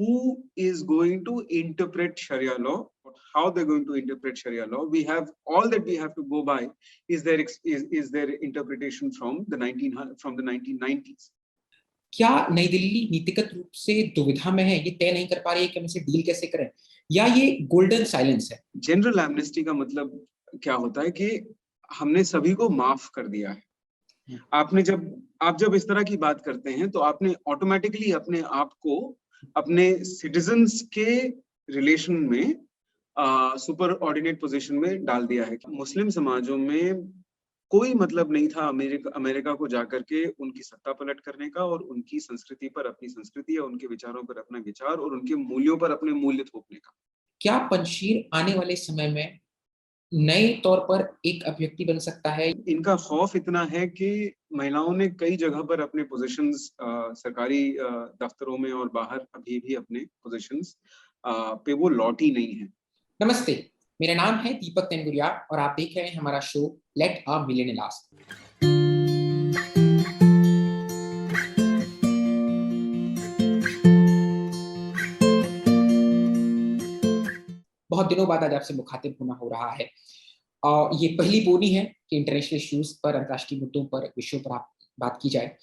who is going to interpret Sharia law, or how they're going to interpret Sharia law. We have all that we have to go by is their interpretation from the 1990s. क्या नई दिल्ली नीतिगत रूप से दुविधा में है, ये तय नहीं कर पा रही है कि हम इसे डील कैसे करें, या ये गोल्डन साइलेंस है? जनरल एमनेस्टी का मतलब क्या होता है कि हमने सभी को माफ कर दिया है। आप जब इस तरह की बात करते हैं तो आपने ऑटोमेटिकली अपने आप को अपने सिटीजन्स के रिलेशन में सुपर ऑर्डिनेट पोजीशन में डाल दिया है। मुस्लिम समाजों में कोई मतलब नहीं था अमेरिका को जाकर के उनकी सत्ता पलट करने का और उनकी संस्कृति पर अपनी संस्कृति या उनके विचारों पर अपना विचार और उनके मूल्यों पर अपने मूल्य थोपने का। क्या पंजशीर आने वाले समय में नए तौर पर एक अभिव्यक्ति बन सकता है? इनका खौफ इतना है कि महिलाओं ने कई जगह पर अपने पोजीशंस सरकारी दफ्तरों में और बाहर अभी भी अपने पोजीशंस पे वो लौटी नहीं है। नमस्ते, मेरा नाम है दीपक तेनगुरिया और आप देख रहे हैं हमारा show let a millionaire ask. बहुत दिनों बाद आज आपसे मुखातिब होना हो रहा है और ये पहली बोनी है कि इंटरनेशनल इश्यूज पर, अंतर्राष्ट्रीय मुद्दों पर, विषयों पर बात की जाए।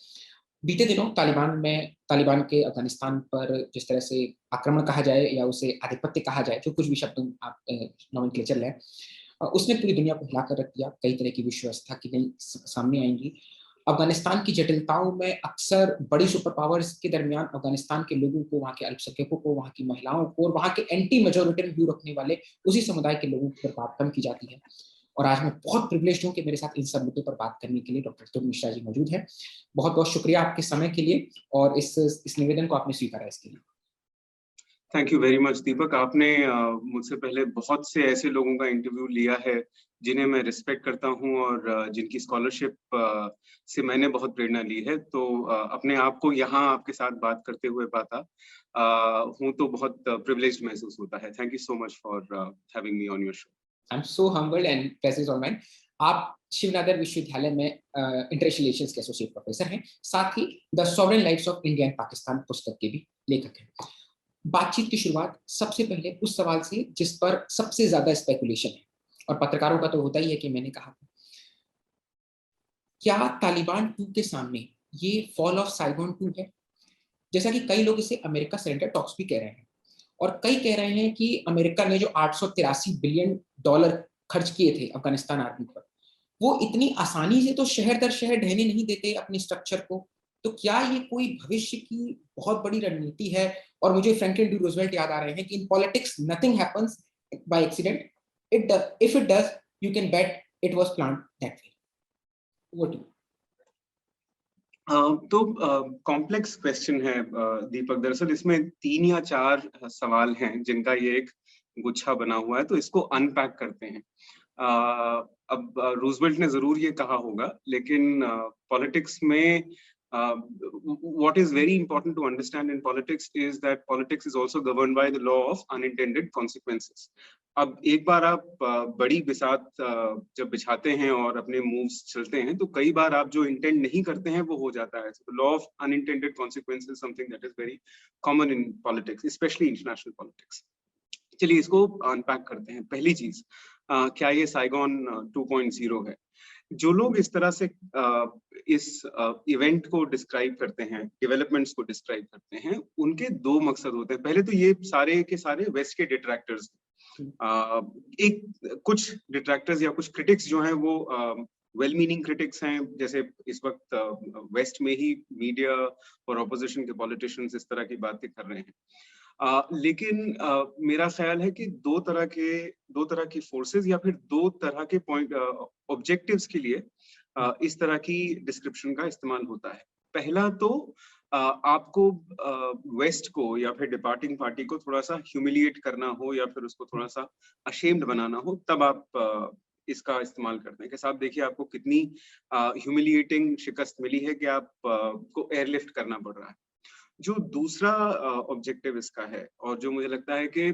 बीते दिनों तालिबान के अफगानिस्तान पर जिस तरह से आक्रमण कहा जाए या उसे आधिपत्य कहा जाए, जो कुछ भी शब्द आप नॉमेनक्लेचर लें, उसने पूरी दुनिया को हिला कर रख दिया। कई तरह की विश्व व्यवस्था की नई सामने आएंगी। अफगानिस्तान की जटिलताओं में अक्सर बड़ी सुपर पावर्स के दरमियान अफगानिस्तान के लोगों को, वहाँ के अल्पसंख्यकों को, वहाँ की महिलाओं को और वहाँ के एंटी मेजोरिटेरियन व्यू रखने वाले उसी समुदाय के लोगों पर बात कम की जाती है। और आज मैं बहुत प्रिविलेज्ड हूँ कि मेरे साथ इन सब मुद्दों पर बात करने के लिए डॉक्टर तुल मिश्रा जी मौजूद हैं। बहुत बहुत शुक्रिया आपके समय के लिए और इस निवेदन को आपने स्वीकारा इसके लिए। थैंक यू वेरी मच दीपक। आपने मुझसे पहले बहुत से ऐसे लोगों का इंटरव्यू लिया है जिन्हें मैं रिस्पेक्ट करता हूं और जिनकी स्कॉलरशिप से मैंने बहुत प्रेरणा ली है, तो अपने आप को यहाँ आपके साथ बात करते हुए पाता हूँ तो बहुत प्रिविलेज्ड महसूस होता है। Thank you so much for having me on your show. I am so humbled and pleasure is all mine. आप शिवनागर विश्वविद्यालय में इंटरनेशनल रिलेशंस के एसोसिएट प्रोफेसर हैं, साथ ही the sovereign lives of India and Pakistan पुस्तक के भी लेखक हैं। बातचीत की शुरुआत सबसे पहले उस सवाल से जिस पर सबसे ज्यादा स्पेकुलेशन है, और पत्रकारों का तो होता ही है कि मैंने कहा, क्या तालिबान 2 के सामने ये फॉल ऑफ साइगोन 2 है? जैसा कि कई लोग इसे अमेरिका सरेंडर टॉक्स भी कह रहे हैं और कई कह रहे हैं कि अमेरिका ने जो 883 बिलियन डॉलर खर्च किए थे अफगानिस्तान आर्मी पर, वो इतनी आसानी से तो शहर दर शहर ढहने नहीं देते अपने स्ट्रक्चर को। तो क्या ये कोई भविष्य की बहुत बड़ी रणनीति है? और मुझे फ्रैंकलिन डी रूजवेल्ट याद आ रहे हैं कि in politics nothing happens by accident, if it does you can bet it was planned that way. What do तो कॉम्प्लेक्स क्वेश्चन है दीपक। दरअसल इसमें 3 या 4 सवाल हैं जिनका ये एक गुच्छा बना हुआ है, तो इसको अनपैक करते हैं। अब रूजवेल्ट ने जरूर ये कहा होगा, लेकिन पॉलिटिक्स में what is very important to understand in politics is that politics is also governed by the law of unintended consequences. अब एक बार आप बड़ी बिसात जब बिछाते हैं और अपने मूव्स चलते हैं, तो कई बार आप जो इंटेंड नहीं करते हैं वो हो जाता है। So the law of unintended consequences is something that is very common in politics, especially international politics. चलिए इसको अनपैक करते हैं। पहली चीज, क्या ये साइगोन 2.0 है? जो लोग इस तरह से इस इवेंट को डिस्क्राइब करते हैं, डेवलपमेंट्स को डिस्क्राइब करते हैं, उनके 2 मकसद होते हैं। पहले तो ये सारे के सारे वेस्ट के डिट्रैक्टर्स, कुछ डिट्रैक्टर्स या कुछ क्रिटिक्स जो हैं वो वेल मीनिंग क्रिटिक्स हैं। जैसे इस वक्त वेस्ट में ही मीडिया और ऑपोजिशन के पॉलिटिशियंस इस तरह की बातें कर रहे हैं। लेकिन मेरा ख्याल है कि दो तरह की फोर्सेस या फिर 2 तरह के पॉइंट ऑब्जेक्टिव्स के लिए इस तरह की डिस्क्रिप्शन का इस्तेमाल होता है। पहला तो आपको वेस्ट को या फिर डिपार्टिंग पार्टी को थोड़ा सा ह्यूमिलिएट करना हो या फिर उसको थोड़ा सा अशेम्ड बनाना हो, तब आप इसका इस्तेमाल करते हैं कि साहब देखिए आपको कितनी ह्यूमिलिएटिंग शिकस्त मिली है कि आप को एयरलिफ्ट करना पड़ रहा है। जो दूसरा ऑब्जेक्टिव इसका है और जो मुझे लगता है कि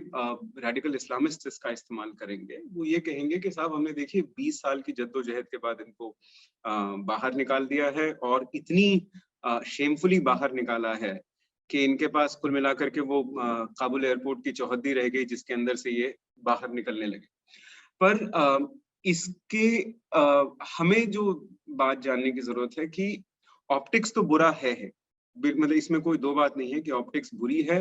रेडिकल इस्लामिस्ट इसका इस्तेमाल करेंगे, वो ये कहेंगे कि साहब हमने देखिए 20 साल की जद्दोजहद के बाद इनको बाहर निकाल दिया है और इतनी शेमफुली बाहर निकाला है कि इनके पास कुल मिलाकर के वो काबुल एयरपोर्ट की चौहद्दी रह गई जिसके अंदर से ये बाहर निकलने लगे। पर इसके हमें जो बात जानने की जरूरत है कि ऑप्टिक्स तो बुरा है, मतलब इसमें कोई दो बात नहीं है कि ऑप्टिक्स बुरी है,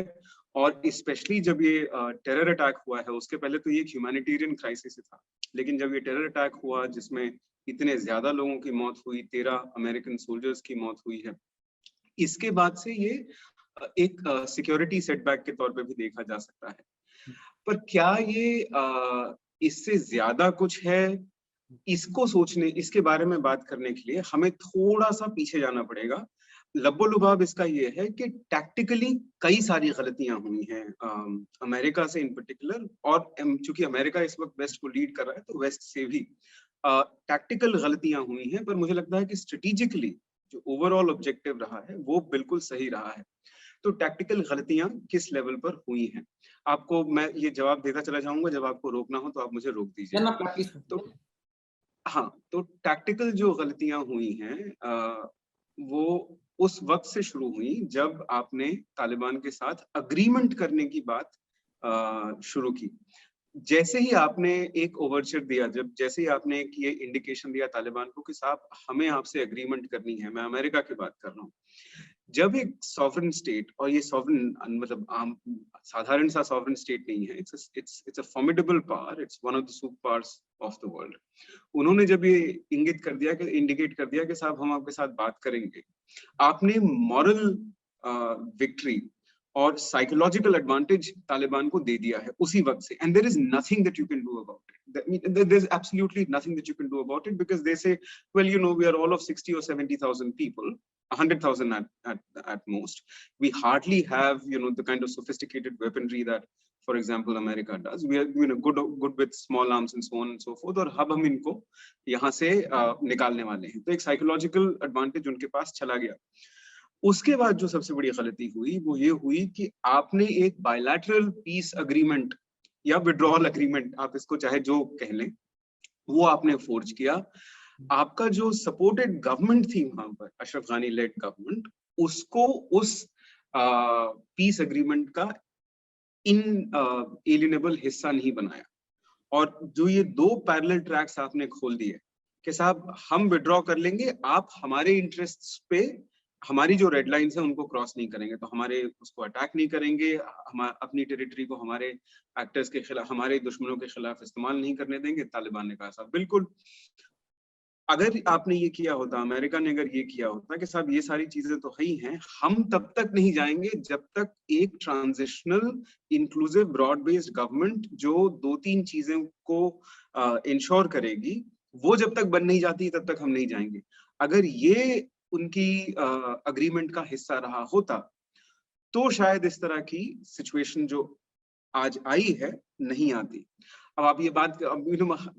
और स्पेशली जब ये टेरर अटैक हुआ है, उसके पहले तो ये एक ह्यूमैनिटेरियन क्राइसिस था, लेकिन जब ये टेरर अटैक हुआ जिसमें इतने ज्यादा लोगों की मौत हुई, 13 अमेरिकन सोल्जर्स की मौत हुई है, इसके बाद से ये एक सिक्योरिटी सेटबैक के तौर पे भी देखा जा सकता है। पर क्या ये इससे ज्यादा कुछ है? इसको सोचने, इसके बारे में बात करने के लिए हमें थोड़ा सा पीछे जाना पड़ेगा। लब्बो-लुबाब इसका ये है कि टैक्टिकली कई सारी गलतियां हुई हैं अमेरिका से इन पर्टिकुलर, और चूंकि अमेरिका इस वक्त वेस्ट को लीड कर रहा है तो वेस्ट से भी टैक्टिकल गलतियां हुई हैं, पर मुझे लगता है कि स्ट्रेटेजिकली जो ओवरऑल ऑब्जेक्टिव रहा है वो बिल्कुल सही रहा है। तो टैक्टिकल गलतियां किस लेवल पर हुई हैं, आपको मैं ये जवाब देता चला जाऊंगा, जब आपको रोकना हो तो आप मुझे रोक दीजिए। तो हाँ, तो टैक्टिकल जो गलतियां हुई हैं वो उस वक्त से शुरू हुई जब आपने तालिबान के साथ अग्रीमेंट करने की बात शुरू की। जैसे ही आपने एक ओवरचर दिया, जैसे ही आपने एक ये इंडिकेशन दिया तालिबान को कि साहब हमें आपसे अग्रीमेंट करनी है, मैं अमेरिका की बात कर रहा हूँ, जब एक सॉवरेन स्टेट, और ये सॉवरेन मतलब आम साधारण सा सॉवरेन स्टेट नहीं है, it's a formidable power, it's one of the super powers of the world, उन्होंने जब ये इंगित कर दिया कि इंडिकेट कर दिया कि साहब हम आपके साथ बात करेंगे, आपने मॉरल विक्ट्री और साइकोलॉजिकल एडवांटेज तालिबान को दे दिया है उसी वक्त से, and there is nothing that you can do about it, there is absolutely nothing that you can do about it, because they say well you know we are all of 60 or 70,000 people, 100,000 at most. We hardly have, you know, the kind of sophisticated weaponry that, for example, America does. We are, you know, good with small arms and so on and so forth. और अब हम इनको यहाँ से निकालने वाले हैं, तो एक साइकोलॉजिकल एडवांटेज उनके पास चला गया। उसके बाद जो सबसे बड़ी गलती हुई वो ये हुई कि आपने एक बायलैटरल पीस अग्रीमेंट या विड्रॉल अग्रीमेंट, आप इसको चाहे जो कह लें, वो आपने फोर्ज किया। आपका जो सपोर्टेड गवर्नमेंट थी वहां पर, अशरफ गानी लेड गवर्नमेंट, उसको उस पीस अग्रीमेंट का इनएलिएनेबल हिस्सा नहीं बनाया। और जो ये दो पैरेलल ट्रैक्स आपने खोल दिए कि साहब हम विड्रॉ कर लेंगे, आप हमारे इंटरेस्ट्स पे हमारी जो रेड लाइंस हैं उनको क्रॉस नहीं करेंगे, तो हमारे उसको अटैक नहीं करेंगे, हम अपनी टेरिटरी को हमारे एक्टर्स के खिलाफ, हमारे दुश्मनों के खिलाफ इस्तेमाल नहीं करने देंगे। तालिबान ने कहा साहब बिल्कुल, अगर आपने ये किया होता, अमेरिका ने अगर ये किया होता कि साहब ये सारी चीजें तो ही हैं, हम तब तक नहीं जाएंगे जब तक एक transitional inclusive broad based government जो दो तीन चीजें को इंश्योर करेगी, वो जब तक बन नहीं जाती तब तक हम नहीं जाएंगे। अगर ये उनकी अग्रीमेंट का हिस्सा रहा होता तो शायद इस तरह की सिचुएशन जो आज आई है नहीं आती। अब आप ये बात,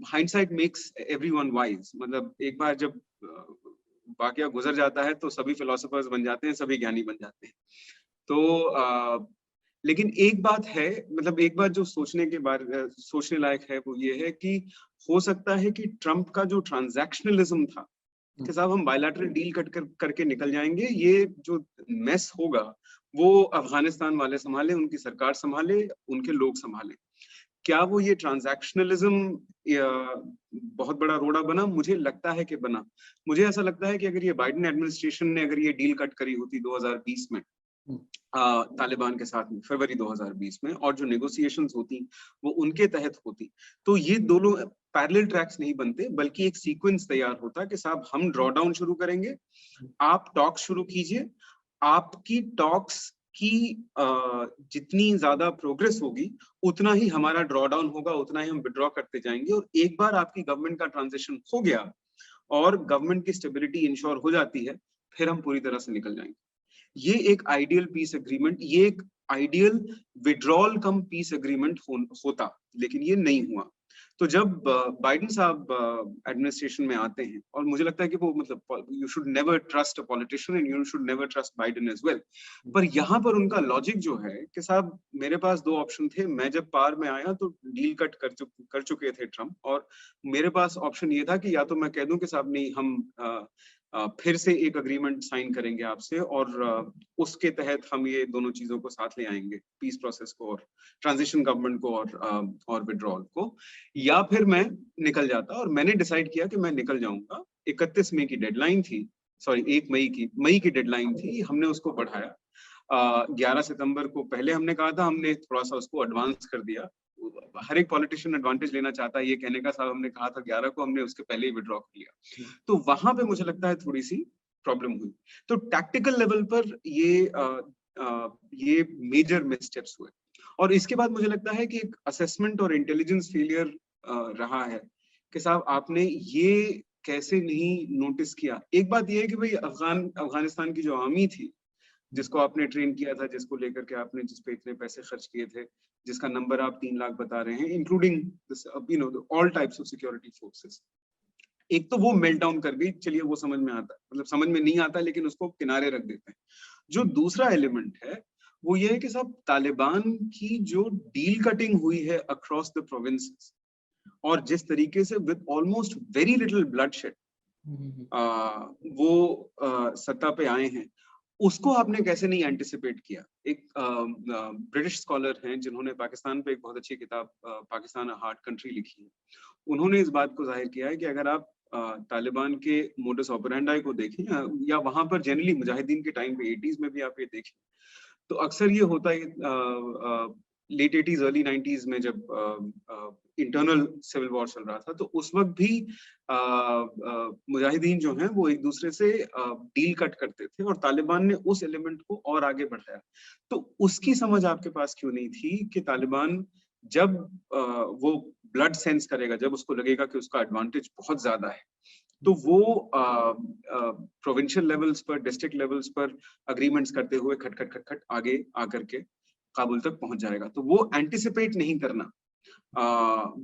हाइंडसाइट मेक्स एवरीवन वाइज, मतलब एक बार जब वाकया गुजर जाता है तो सभी फिलोसोफर्स बन जाते हैं, सभी ज्ञानी बन जाते हैं। तो लेकिन एक बात है, मतलब एक बात जो सोचने लायक है वो ये है कि हो सकता है कि ट्रंप का जो ट्रांजैक्शनलिज्म था कि साहब हम बायलैटरल डील करके निकल जाएंगे, ये जो मेस होगा वो अफगानिस्तान वाले संभाले, उनकी सरकार संभाले, उनके लोग संभाले। क्या वो ये ट्रांजैक्शनलिज्म बहुत बड़ा रोड़ा बना? मुझे लगता है कि बना। मुझे ऐसा लगता है कि अगर ये बाइडेन एडमिनिस्ट्रेशन ने अगर ये डील कट करी होती 2020 में तालिबान के साथ में, फरवरी 2020 में, और जो नेगोशिएशंस होती वो उनके तहत होती, तो ये दोनों पैरेलल ट्रैक्स नहीं बनते, बल्कि एक सीक्वेंस तैयार होता कि साहब हम ड्रॉ डाउन शुरू करेंगे, आप टॉक्स शुरू कीजिए, आपकी टॉक्स की जितनी ज्यादा प्रोग्रेस होगी उतना ही हमारा ड्रॉ डाउन होगा, उतना ही हम विड्रॉ करते जाएंगे, और एक बार आपकी गवर्नमेंट का ट्रांजिशन हो गया और गवर्नमेंट की स्टेबिलिटी इंश्योर हो जाती है, फिर हम पूरी तरह से निकल जाएंगे। ये एक आइडियल पीस एग्रीमेंट, ये एक आइडियल विड्रॉल कम पीस एग्रीमेंट होता, लेकिन ये नहीं हुआ। तो जब बाइडेन साहब एडमिनिस्ट्रेशन में आते हैं, और मुझे लगता है कि वो, मतलब you should never trust a politician and you should never trust Biden as well, पर यहाँ पर उनका लॉजिक जो है कि साहब मेरे पास दो ऑप्शन थे, मैं जब पावर में आया तो डील कट कर चुके थे ट्रम्प, और मेरे पास ऑप्शन ये था कि या तो मैं कह दूं कि साहब नहीं, हम फिर से एक अग्रीमेंट साइन करेंगे आपसे और उसके तहत हम ये दोनों चीजों को साथ ले आएंगे, पीस प्रोसेस को और ट्रांजिशन गवर्नमेंट को और विड्रॉल को, या फिर मैं निकल जाता। और मैंने डिसाइड किया कि मैं निकल जाऊंगा। 31 मई की डेडलाइन थी, सॉरी 1 मई की डेडलाइन थी, हमने उसको बढ़ाया 11 सितंबर को। पहले हमने कहा था, हमने थोड़ा सा उसको एडवांस कर दिया। हर एक पॉलिटिशियन एडवांटेज लेना चाहता है ये कहने का, साहब हमने कहा था 11 को, हमने उसके पहले ही विड्रॉ कर लिया। तो वहां पे मुझे लगता है थोड़ी सी प्रॉब्लम हुई। तो टैक्टिकल लेवल पर ये मेजर मिसस्टेप्स हुए। और इसके बाद मुझे लगता है कि एक असेसमेंट और इंटेलिजेंस फेलियर रहा है कि साहब आपने ये कैसे नहीं नोटिस किया। एक बात ये है कि भाई अफगानिस्तान की जो आर्मी थी, जिसको आपने ट्रेन किया था, जिसको लेकर के आपने जिस पे इतने पैसे खर्च किए थे, जिसका नंबर आप 3 लाख बता रहे हैं, including all types of security forces, एक तो वो मेल्ट डाउन कर गई। चलिए वो समझ में आता है, मतलब समझ में नहीं आता लेकिन उसको किनारे रख देते हैं। जो दूसरा एलिमेंट है वो ये है कि साहब तालिबान की जो डील कटिंग हुई है अक्रॉस द प्रोविंसेस, और जिस तरीके से with almost very little bloodshed वो सत्ता पे आए हैं, उसको आपने कैसे नहीं एंटिसिपेट किया। एक ब्रिटिश स्कॉलर हैं जिन्होंने पाकिस्तान पे एक बहुत अच्छी किताब पाकिस्तान अ हार्ड कंट्री लिखी है, उन्होंने इस बात को जाहिर किया है कि अगर आप तालिबान के मोडस ऑपरेंडाई को देखें या वहां पर जनरली मुजाहिदीन के टाइम पे 80s में भी आप ये देखें, तो अक्सर ये होता है लेट 80s अर्ली 90s में जब इंटरनल सिविल वॉर चल रहा था, तो उस वक्त भी मुजाहिदीन जो हैं वो एक दूसरे से डील कट करते थे, और तालिबान ने उस एलिमेंट को और आगे बढ़ाया। तो उसकी समझ आपके पास क्यों नहीं थी कि तालिबान जब वो ब्लड सेंस करेगा, जब उसको लगेगा कि उसका एडवांटेज बहुत ज्यादा है, तो वो प्रोविंशियल लेवल्स पर, डिस्ट्रिक्ट लेवल्स पर अग्रीमेंट्स करते हुए खट खट खट खट आगे आकर के काबुल तक पहुंच जाएगा। तो वो एंटिसिपेट नहीं करना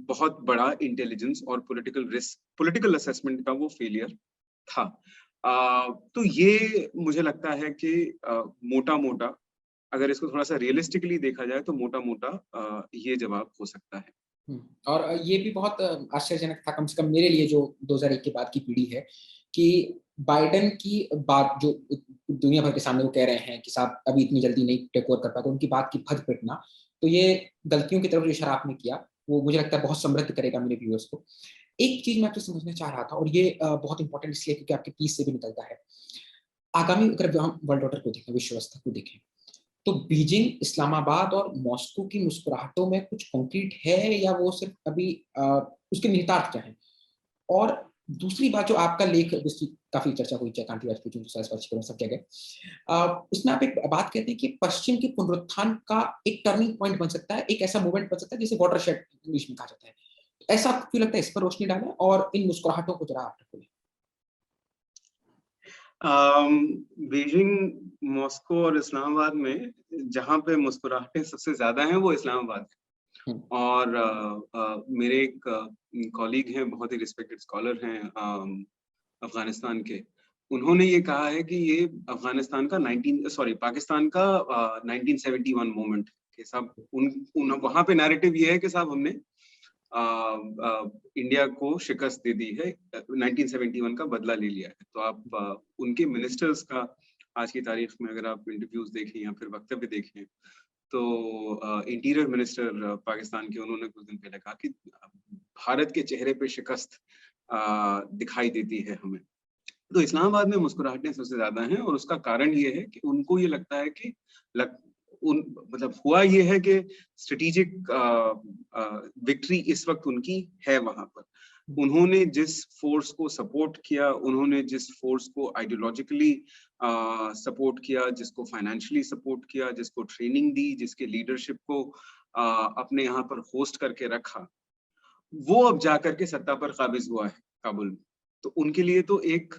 बहुत बड़ा इंटेलिजेंस और पॉलिटिकल असेसमेंट का वो फेलियर था। तो ये मुझे लगता है कि मोटा मोटा अगर इसको थोड़ा सा रियलिस्टिकली देखा जाए तो मोटा मोटा ये जवाब हो सकता है। और ये भी बहुत आश्चर्यजनक था, कम से कम मेरे लिए, जो 2001 के बाद की पीढ़ी है, कि बाइडेन की बात जो दुनिया भर के सामने वो कह रहे हैं कि साहब अभी इतनी जल्दी नहीं टेक ओवर कर पाते, उनकी बात की फट पिटना, तो ये गलतियों की तरफ जो इशारा आपने किया वो मुझे लगता है बहुत समृद्ध करेगा मेरे व्यूअर्स को। एक चीज मैं आपसे समझना चाह रहा था, और ये बहुत इंपॉर्टेंट इसलिए क्योंकि आपके पीस से भी निकलता है। आगामी अगर हम वर्ल्ड ऑर्डर को देखें, विश्व व्यवस्था को देखें, तो बीजिंग, इस्लामाबाद और मॉस्को की मुस्कुराहटों में कुछ कंक्रीट है, या वो सिर्फ अभी उसके निहितार्थ क्या है? और दूसरी बात, जो आपका लेख जिसकी काफी चर्चा हुई, कांति वाजपेयी सब जगह, उसमें आप एक बात कहते हैं कि पश्चिम के पुनरुत्थान का एक टर्निंग पॉइंट बन सकता है, एक ऐसा मूवमेंट बन सकता है जिसे वाटरशेड इंग्लिश में कहा जाता है। ऐसा क्यों लगता है? इस पर रोशनी डालें और इन मुस्कुराहटों को जरा आप खोलें। बीजिंग, मॉस्को और इस्लामाबाद में जहां पे मुस्कुराहटें सबसे ज्यादा हैं वो इस्लामाबाद है। और मेरे एक कॉलीग हैं, बहुत ही रिस्पेक्टेड स्कॉलर हैं अफगानिस्तान के, उन्होंने ये कहा है कि ये अफगानिस्तान का पाकिस्तान का 1971 मोमेंट के साहब, वहां पे नैरेटिव ये है कि साहब हमने इंडिया को शिकस्त दे दी है, 1971 का बदला ले लिया है। तो आप उनके मिनिस्टर्स का आज की तारीख में अगर आप इंटरव्यूज देखें या फिर वक्तव्य देखें, तो इंटीरियर मिनिस्टर पाकिस्तान के, उन्होंने कुछ दिन पहले कहा कि भारत के चेहरे पे शिकस्त दिखाई देती है हमें। तो इस्लामाबाद में मुस्कुराहटें सबसे ज्यादा हैं, और उसका कारण ये है कि उनको ये लगता है कि मतलब हुआ ये है कि स्ट्रेटेजिक विक्ट्री इस वक्त उनकी है वहां पर। उन्होंने जिस फोर्स को सपोर्ट किया, उन्होंने जिस फोर्स को आइडियोलॉजिकली सपोर्ट किया, जिसको फाइनेंशियली सपोर्ट किया, जिसको ट्रेनिंग दी, जिसके लीडरशिप को अपने यहाँ पर होस्ट करके रखा, वो अब जाकर के सत्ता पर काबिज हुआ है काबुल में। तो उनके लिए तो एक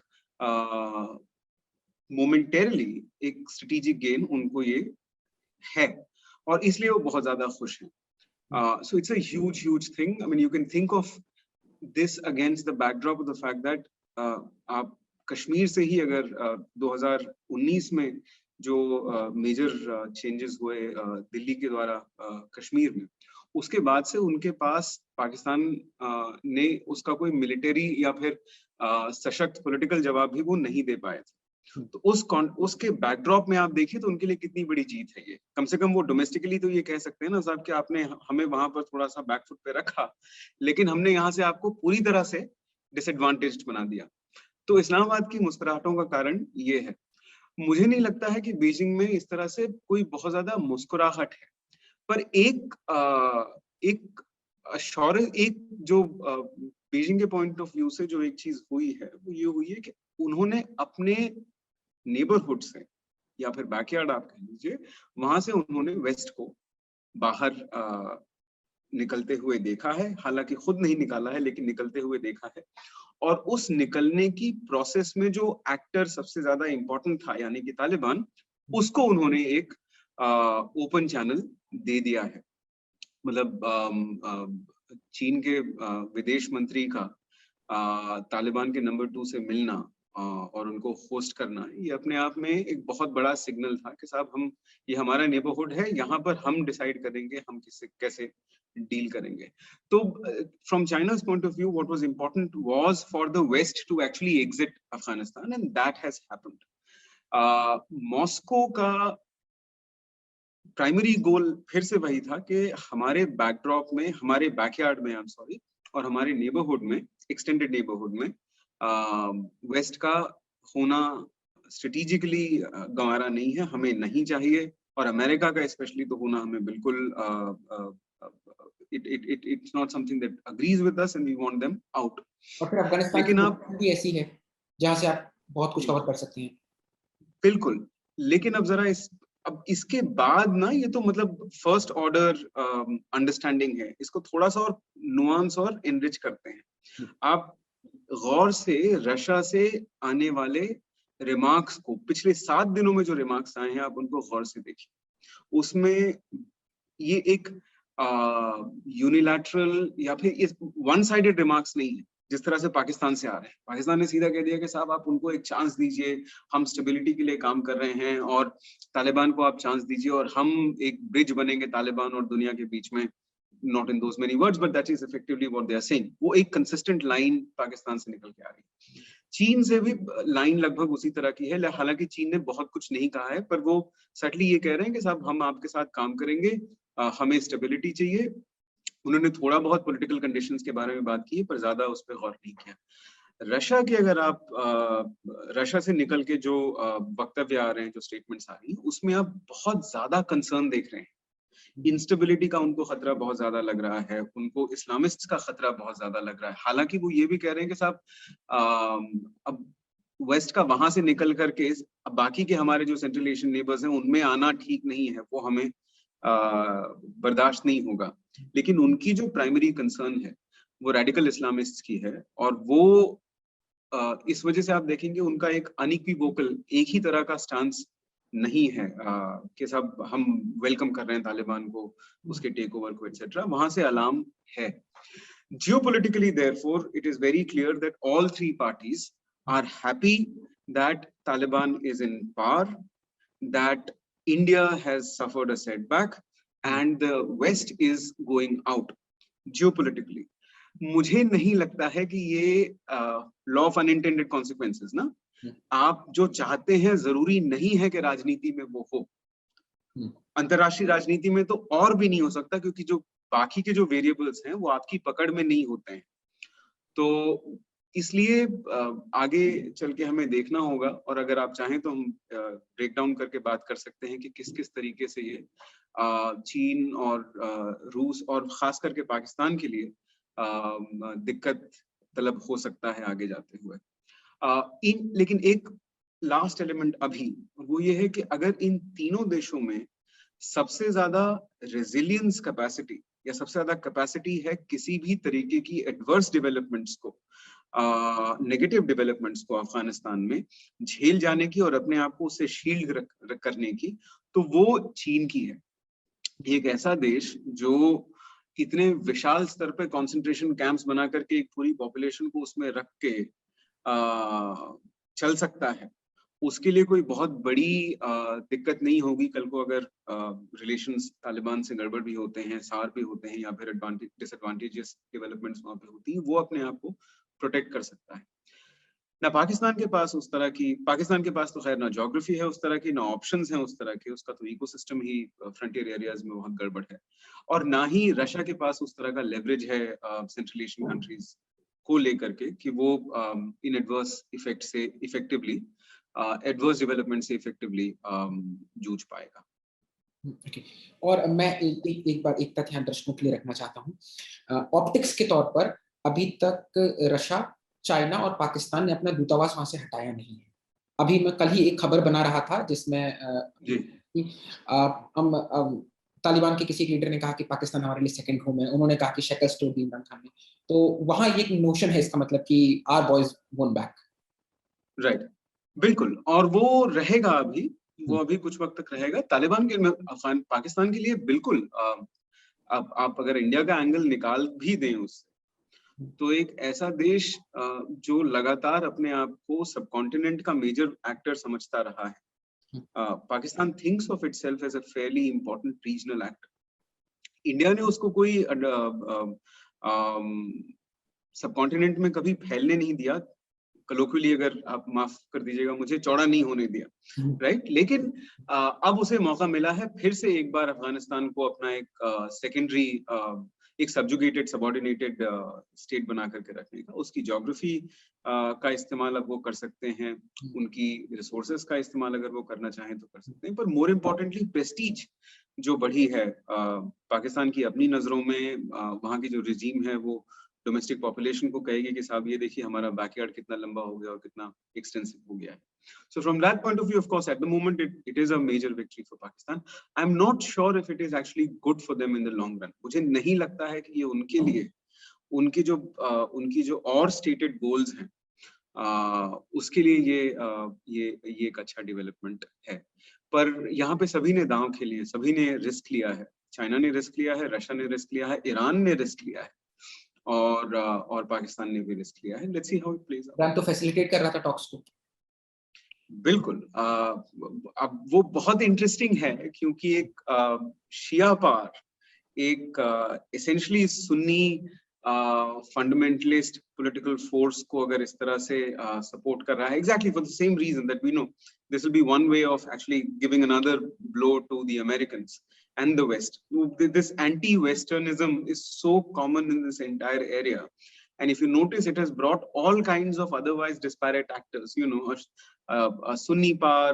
मोमेंटरली एक स्ट्रेटेजिक गेन उनको ये है, और इसलिए वो बहुत ज्यादा खुश हैं। So it's a huge thing. I mean, you can think of this against the backdrop of the fact that आप कश्मीर से ही अगर 2019 में जो मेजर चेंजेस हुए दिल्ली के द्वारा कश्मीर में, उसके बाद से उनके पास पाकिस्तान ने उसका कोई मिलिट्री या फिर सशक्त पॉलिटिकल जवाब भी वो नहीं दे पाए थे। तो उसके बैकड्रॉप में आप देखिए तो उनके लिए कितनी बड़ी जीत है ये। कम से कम वो डोमेस्टिकली तो ये कह सकते हैं ना साहब कि आपने हमें वहां पर थोड़ा सा बैकफुट पे रखा, लेकिन हमने यहाँ से आपको पूरी तरह से डिसएडवांटेज्ड बना दिया। तो इस्लामाबाद की मुस्कुराहटों का कारण ये है। मुझे नहीं लगता है कि बीजिंग में इस तरह से कोई बहुत ज्यादा मुस्कुराहट है, पर एक अश्योरेंस, एक जो बीजिंग के पॉइंट ऑफ व्यू से जो एक चीज हुई है वो ये हुई है कि उन्होंने अपने नेबरहुड से या फिर बैकयार्ड आप कह लीजिए, वहां से उन्होंने वेस्ट को बाहर निकलते हुए देखा है। हालांकि खुद नहीं निकाला है, लेकिन निकलते हुए देखा है। और उस निकलने की प्रोसेस में जो एक्टर सबसे ज्यादा इंपॉर्टेंट था, यानी कि तालिबान, उसको उन्होंने एक ओपन चैनल दे दिया है। मतलब चीन के विदेश मंत्री का तालिबान के नंबर 2 से मिलना और उनको होस्ट करना, ये अपने आप में एक बहुत बड़ा सिग्नल था कि साहब हम, ये हमारा नेबरहुड है, यहाँ पर हम डिसाइड करेंगे हम किससे कैसे डील करेंगे। तो from चाइना's point of view, what was important was for the West to actually exit Afghanistan, and that has happened. Moscow का प्राइमरी गोल फिर से वही था कि हमारे बैकड्रॉप में, हमारे बैकयार्ड में, आई एम सॉरी, और हमारे नेबरहुड में, एक्सटेंडेड नेबरहुड में वेस्ट का होना स्ट्रेटेजिकली गंवारा नहीं है, हमें नहीं चाहिए। और अमेरिका का स्पेशली तो होना हमें बिल्कुल it's not something that agrees with us and we want them out. और फिर अफगानिस्तान लेकिन की आप भी ऐसी है जहां से आप बहुत कुछ कवर कर सकते हैं। बिल्कुल, लेकिन अब जरा अब इसके बाद ना, ये तो मतलब फर्स्ट ऑर्डर अंडरस्टैंडिंग है, इसको थोड़ा सा और नुआंस और एनरिच करते हैं। आप गौर से रशिया से आने वाले रिमार्क्स को, पिछले 7 दिनों में जो रिमार्क्स आए हैं, आप उनको गौर से देखिए। उसमें ये एक यूनिलैटरल या फिर इस वन साइडेड रिमार्क्स नहीं है जिस तरह से पाकिस्तान से आ रहे हैं। पाकिस्तान ने सीधा कह दिया कि साहब आप उनको एक चांस दीजिए, हम स्टेबिलिटी के लिए काम कर रहे हैं, और तालिबान को आप चांस दीजिए और हम एक ब्रिज बनेंगे तालिबान और दुनिया के बीच में। Not in those many words, but that is effectively what they are saying. वो एक consistent line पाकिस्तान से निकल के आ रही है। चीन से भी लाइन लगभग उसी तरह की है। हालांकि चीन ने बहुत कुछ नहीं कहा है, पर वो सटली ये कह रहे हैं कि साहब हम आपके साथ काम करेंगे, हमें स्टेबिलिटी चाहिए। उन्होंने थोड़ा बहुत पॉलिटिकल कंडीशंस के बारे में बात की है, पर ज्यादा उस पर गौर नहीं किया। रशिया की अगर आप रशिया से निकल के जो वक्तव्य आ रहे हैं, जो स्टेटमेंट्स आ रही हैं, उसमें आप बहुत ज्यादा कंसर्न देख रहे हैं। इंस्टेबिलिटी का उनको खतरा बहुत ज्यादा लग रहा है, उनको इस्लामिस्ट का खतरा बहुत ज्यादा लग रहा है। हालांकि वो ये भी कह रहे हैं कि साहब अब वेस्ट का वहां से निकल करके बाकी के हमारे जो सेंट्रल एशियन नेबर्स हैं उनमें आना ठीक नहीं है, वो हमें बर्दाश्त नहीं होगा। लेकिन उनकी जो प्राइमरी कंसर्न है वो रेडिकल इस्लामिस्ट की है, और वो इस वजह से आप देखेंगे उनका एक अनइक्विवोकल, एक ही तरह का स्टांस नहीं है कि साहब हम वेलकम कर रहे हैं तालिबान को, उसके टेक ओवर को, एटसेट्रा। वहां से अलार्म है। Geopolitically, therefore, it is very clear that all three parties are happy that Taliban is in power, that India has suffered a setback, and the West is going out geopolitically. मुझे नहीं लगता है कि ये law of unintended consequences ना, आप जो चाहते हैं जरूरी नहीं है कि राजनीति में वो हो। अंतरराष्ट्रीय राजनीति में तो और भी नहीं हो सकता, क्योंकि जो बाकी के जो वेरिएबल्स हैं वो आपकी पकड़ में नहीं होते हैं। तो इसलिए आगे चल के हमें देखना होगा, और अगर आप चाहें तो हम ब्रेक डाउन करके बात कर सकते हैं कि किस किस तरीके से ये चीन और रूस और खास करके पाकिस्तान के लिए दिक्कत तलब हो सकता है आगे जाते हुए। लेकिन एक लास्ट एलिमेंट अभी वो ये है कि अगर इन तीनों देशों में सबसे ज्यादा रेजिलियंस कैपेसिटी या सबसे ज्यादा कैपेसिटी है किसी भी तरीके की एडवर्स डेवलपमेंट्स को, नेगेटिव डेवलपमेंट्स को अफगानिस्तान में झेल जाने की और अपने आप को उससे शील्ड करने की, तो वो चीन की है। एक ऐसा देश जो इतने विशाल स्तर पे कंसंट्रेशन कैंप्स बना करके एक पूरी पॉपुलेशन को उसमें रख के चल सकता है, उसके लिए कोई बहुत बड़ी दिक्कत नहीं होगी कल को, अगर रिलेशंस तालिबान से गड़बड़ भी होते हैं, सार भी होते हैं, या फिर एडवांटेज डिसएडवांटेजेस डेवलपमेंट्स वहां पे होती है, वो अपने आप को प्रोटेक्ट कर सकता है ना। पाकिस्तान के पास तो खैर ना ज्योग्राफी है उस तरह की, ना ऑप्शंस हैं उस तरह के, उसका तो इकोसिस्टम ही फ्रंटियर एरियाज में बहुत गड़बड़ है, और ना ही रशिया के पास उस तरह का लेवरेज है सेंट्रल एशियन कंट्रीज को लेकर के कि वो इन एडवर्स इफेक्ट से इफेक्टिवली एडवर्स डेवलपमेंट से इफेक्टिवली जूझ पाएगा। ओके। और मैं एक बार एक तथ्य दर्शकों के लिए रखना चाहता हूँ। ऑप्टिक्स के तौर पर अभी तक रशिया, चाइना और पाकिस्तान ने अपना दूतावास वहां से हटाया नहीं है। अभी मैं कल ही एक खबर बना रहा था जिसमें हम तालिबान के किसी लीडर ने कहा कि पाकिस्तान हमारे लिए सेकंड होम है। उन्होंने कहा कि शक्ल स्टोर दी इमरान खान ने, तो वहां ये एक नोशन है इसका मतलब कि आवर बॉयज वोन बैक। राइट, बिल्कुल, और वो रहेगा अभी, वो अभी कुछ वक्त तक रहेगा। तालिबान के पाकिस्तान के लिए बिल्कुल आप अगर इंडिया का एंगल निकाल भी दें उससे, तो एक ऐसा देश जो लगातार अपने आप को सबकॉन्टिनेंट का मेजर एक्टर समझता रहा है, Pakistan thinks of itself as a fairly important regional actor. India ने उसको कोई सबकॉन्टिनेंट में कभी फैलने नहीं दिया, कलोक्वियली अगर आप माफ कर दीजिएगा मुझे, चौड़ा नहीं होने दिया, राइट। लेकिन अब उसे मौका मिला है फिर से एक बार अफगानिस्तान को अपना एक सेकेंडरी एक सब्जुगेटेड सबऑर्डिनेटेड स्टेट बना करके रखने का। उसकी ज्योग्राफी का इस्तेमाल अब वो कर सकते हैं, उनकी रिसोर्सेज का इस्तेमाल अगर वो करना चाहें तो कर सकते हैं, पर मोर इम्पोर्टेंटली प्रेस्टीज जो बढ़ी है पाकिस्तान की अपनी नजरों में, वहाँ की जो रिजीम है वो डोमेस्टिक पॉपुलेशन को कहेगी कि साहब ये देखिए हमारा बैकयार्ड कितना लंबा हो गया और कितना एक्सटेंसिव हो गया है। So from that point of view, of course, at the moment it is a major victory for Pakistan. I'm not sure if it is actually good for them in the long run. मुझे नहीं लगता है कि ये उनके लिए उनकी जो और स्टेटेड गोल्स हैं उसके लिए ये एक अच्छा डेवलपमेंट है। पर यहाँ पे सभी ने दांव खेले हैं, सभी ने रिस्क लिया है। चाइना ने रिस्क लिया है, रशिया ने रिस्क लिया है, ईरान ने रिस्क लिया है, और पाकिस्तान ने भी रिस्क लिया है। Let's see how it plays out. Iran तो फैसिलिटेट कर रहा था टॉक्स को। बिल्कुल, अब वो बहुत इंटरेस्टिंग है क्योंकि एक शिया पार, एक essentially Sunni fundamentalist political force को अगर इस तरह से सपोर्ट कर रहा है, exactly for the same reason that we know this will be one way of actually giving another blow to the Americans and the West. This anti-Westernism is so common in this entire area, and if you notice, it has brought all kinds of otherwise disparate actors. You know, a Sunni power,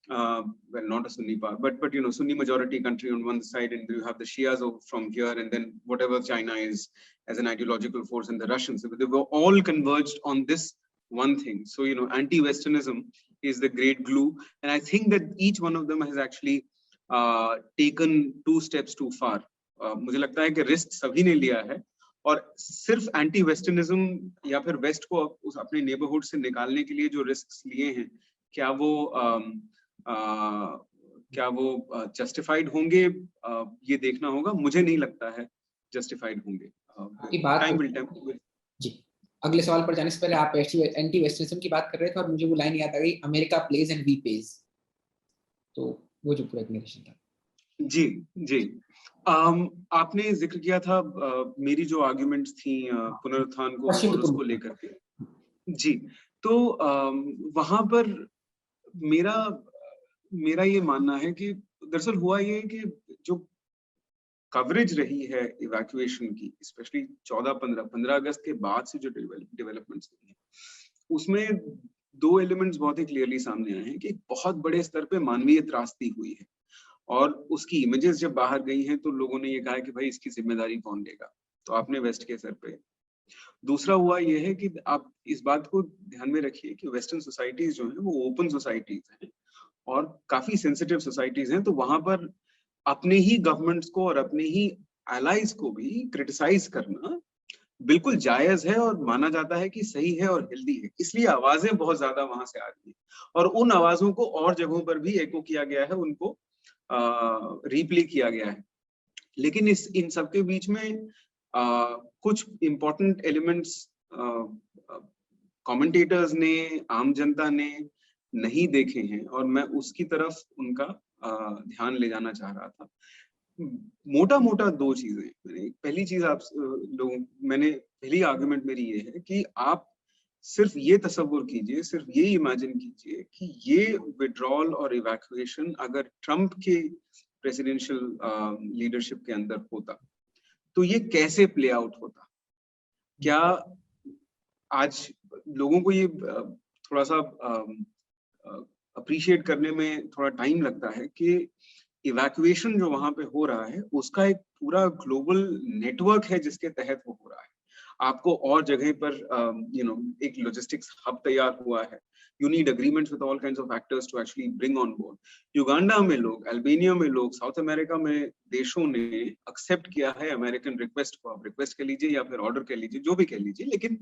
well, not a Sunni power, but you know, Sunni majority country on one side, and you have the Shias from here, and then whatever China is as an ideological force, and the Russians. They were all converged on this one thing. So you know, anti-Westernism is the great glue, and I think that each one of them has actually taken 2 steps too far. मुझे लगता है कि risk सभी ने लिया है, और सिर्फ एंटी वेस्टर्निज्म या फिर वेस्ट को उस अपने नेबरहुड से निकालने के लिए जो रिस्क लिए हैं, क्या वो जस्टिफाइड होंगे, ये देखना होगा। मुझे नहीं लगता है जस्टिफाइड होंगे। Time will tell. जी, अगले सवाल पर जाने से पहले आप एंटी वेस्टर्निज्म की बात कर रहे थे और मुझे वो लाइन याद आ गई, America plays and we pays. तो वो जो पूरा एक्सप्लेनेशन था। जी, आपने जिक्र किया था मेरी जो आर्ग्यूमेंट्स थी पुनरुत्थान को और उसको लेकर के। जी, तो वहां पर मेरा ये मानना है कि दरअसल हुआ ये कि जो कवरेज रही है इवैक्यूएशन की, स्पेशली 15 अगस्त के बाद से जो डेवलपमेंट्स हुई हैं, उसमें 2 एलिमेंट्स बहुत ही क्लियरली सामने आए हैं कि बहुत बड़े स्तर पे मानवीय त्रासदी हुई है, और उसकी इमेजेस जब बाहर गई हैं तो लोगों ने ये कहा कि भाई इसकी जिम्मेदारी कौन लेगा, तो आपने वेस्ट के सर पे। दूसरा हुआ ये है कि आप इस बात को ध्यान में रखिए कि वेस्टर्न सोसाइटीज जो हैं वो ओपन सोसाइटीज हैं और काफी सेंसिटिव सोसाइटीज हैं, तो वहां पर अपने ही गवर्नमेंट्स को और अपने ही एलाइज को भी क्रिटिसाइज करना बिल्कुल जायज है और माना जाता है कि सही है और हेल्दी है। इसलिए आवाजें बहुत ज्यादा वहां से आ रही हैं और उन आवाजों को और जगहों पर भी एको किया गया है, उनको रिप्ले किया गया है। लेकिन इन सबके बीच में कुछ इंपॉर्टेंट एलिमेंट्स कमेंटेटर्स ने, आम जनता ने नहीं देखे हैं, और मैं उसकी तरफ उनका ध्यान ले जाना चाह रहा था। मोटा मोटा दो चीजें। पहली चीज आप लोगों पहली आर्गुमेंट मेरी ये है कि आप सिर्फ ये तसव्वुर कीजिए, सिर्फ ये इमेजिन कीजिए कि ये विड्रॉल और इवैक्यूएशन अगर ट्रंप के प्रेसिडेंशियल लीडरशिप के अंदर होता तो ये कैसे प्ले आउट होता। क्या आज लोगों को ये थोड़ा सा अप्रिशिएट करने में थोड़ा टाइम लगता है कि इवैक्यूएशन जो वहां पे हो रहा है उसका एक पूरा ग्लोबल नेटवर्क है जिसके तहत वो हो रहा है। आपको और जगह पर एक लॉजिस्टिक्स हब तैयार हुआ है। You need agreements with all kinds of actors to actually bring on board. Uganda में लोग, अल्बानिया में लोग, साउथ अमेरिका में देशों ने एक्सेप्ट किया है अमेरिकन रिक्वेस्ट को। आप रिक्वेस्ट कह लीजिए या फिर ऑर्डर कह लीजिए, जो भी कह लीजिए, लेकिन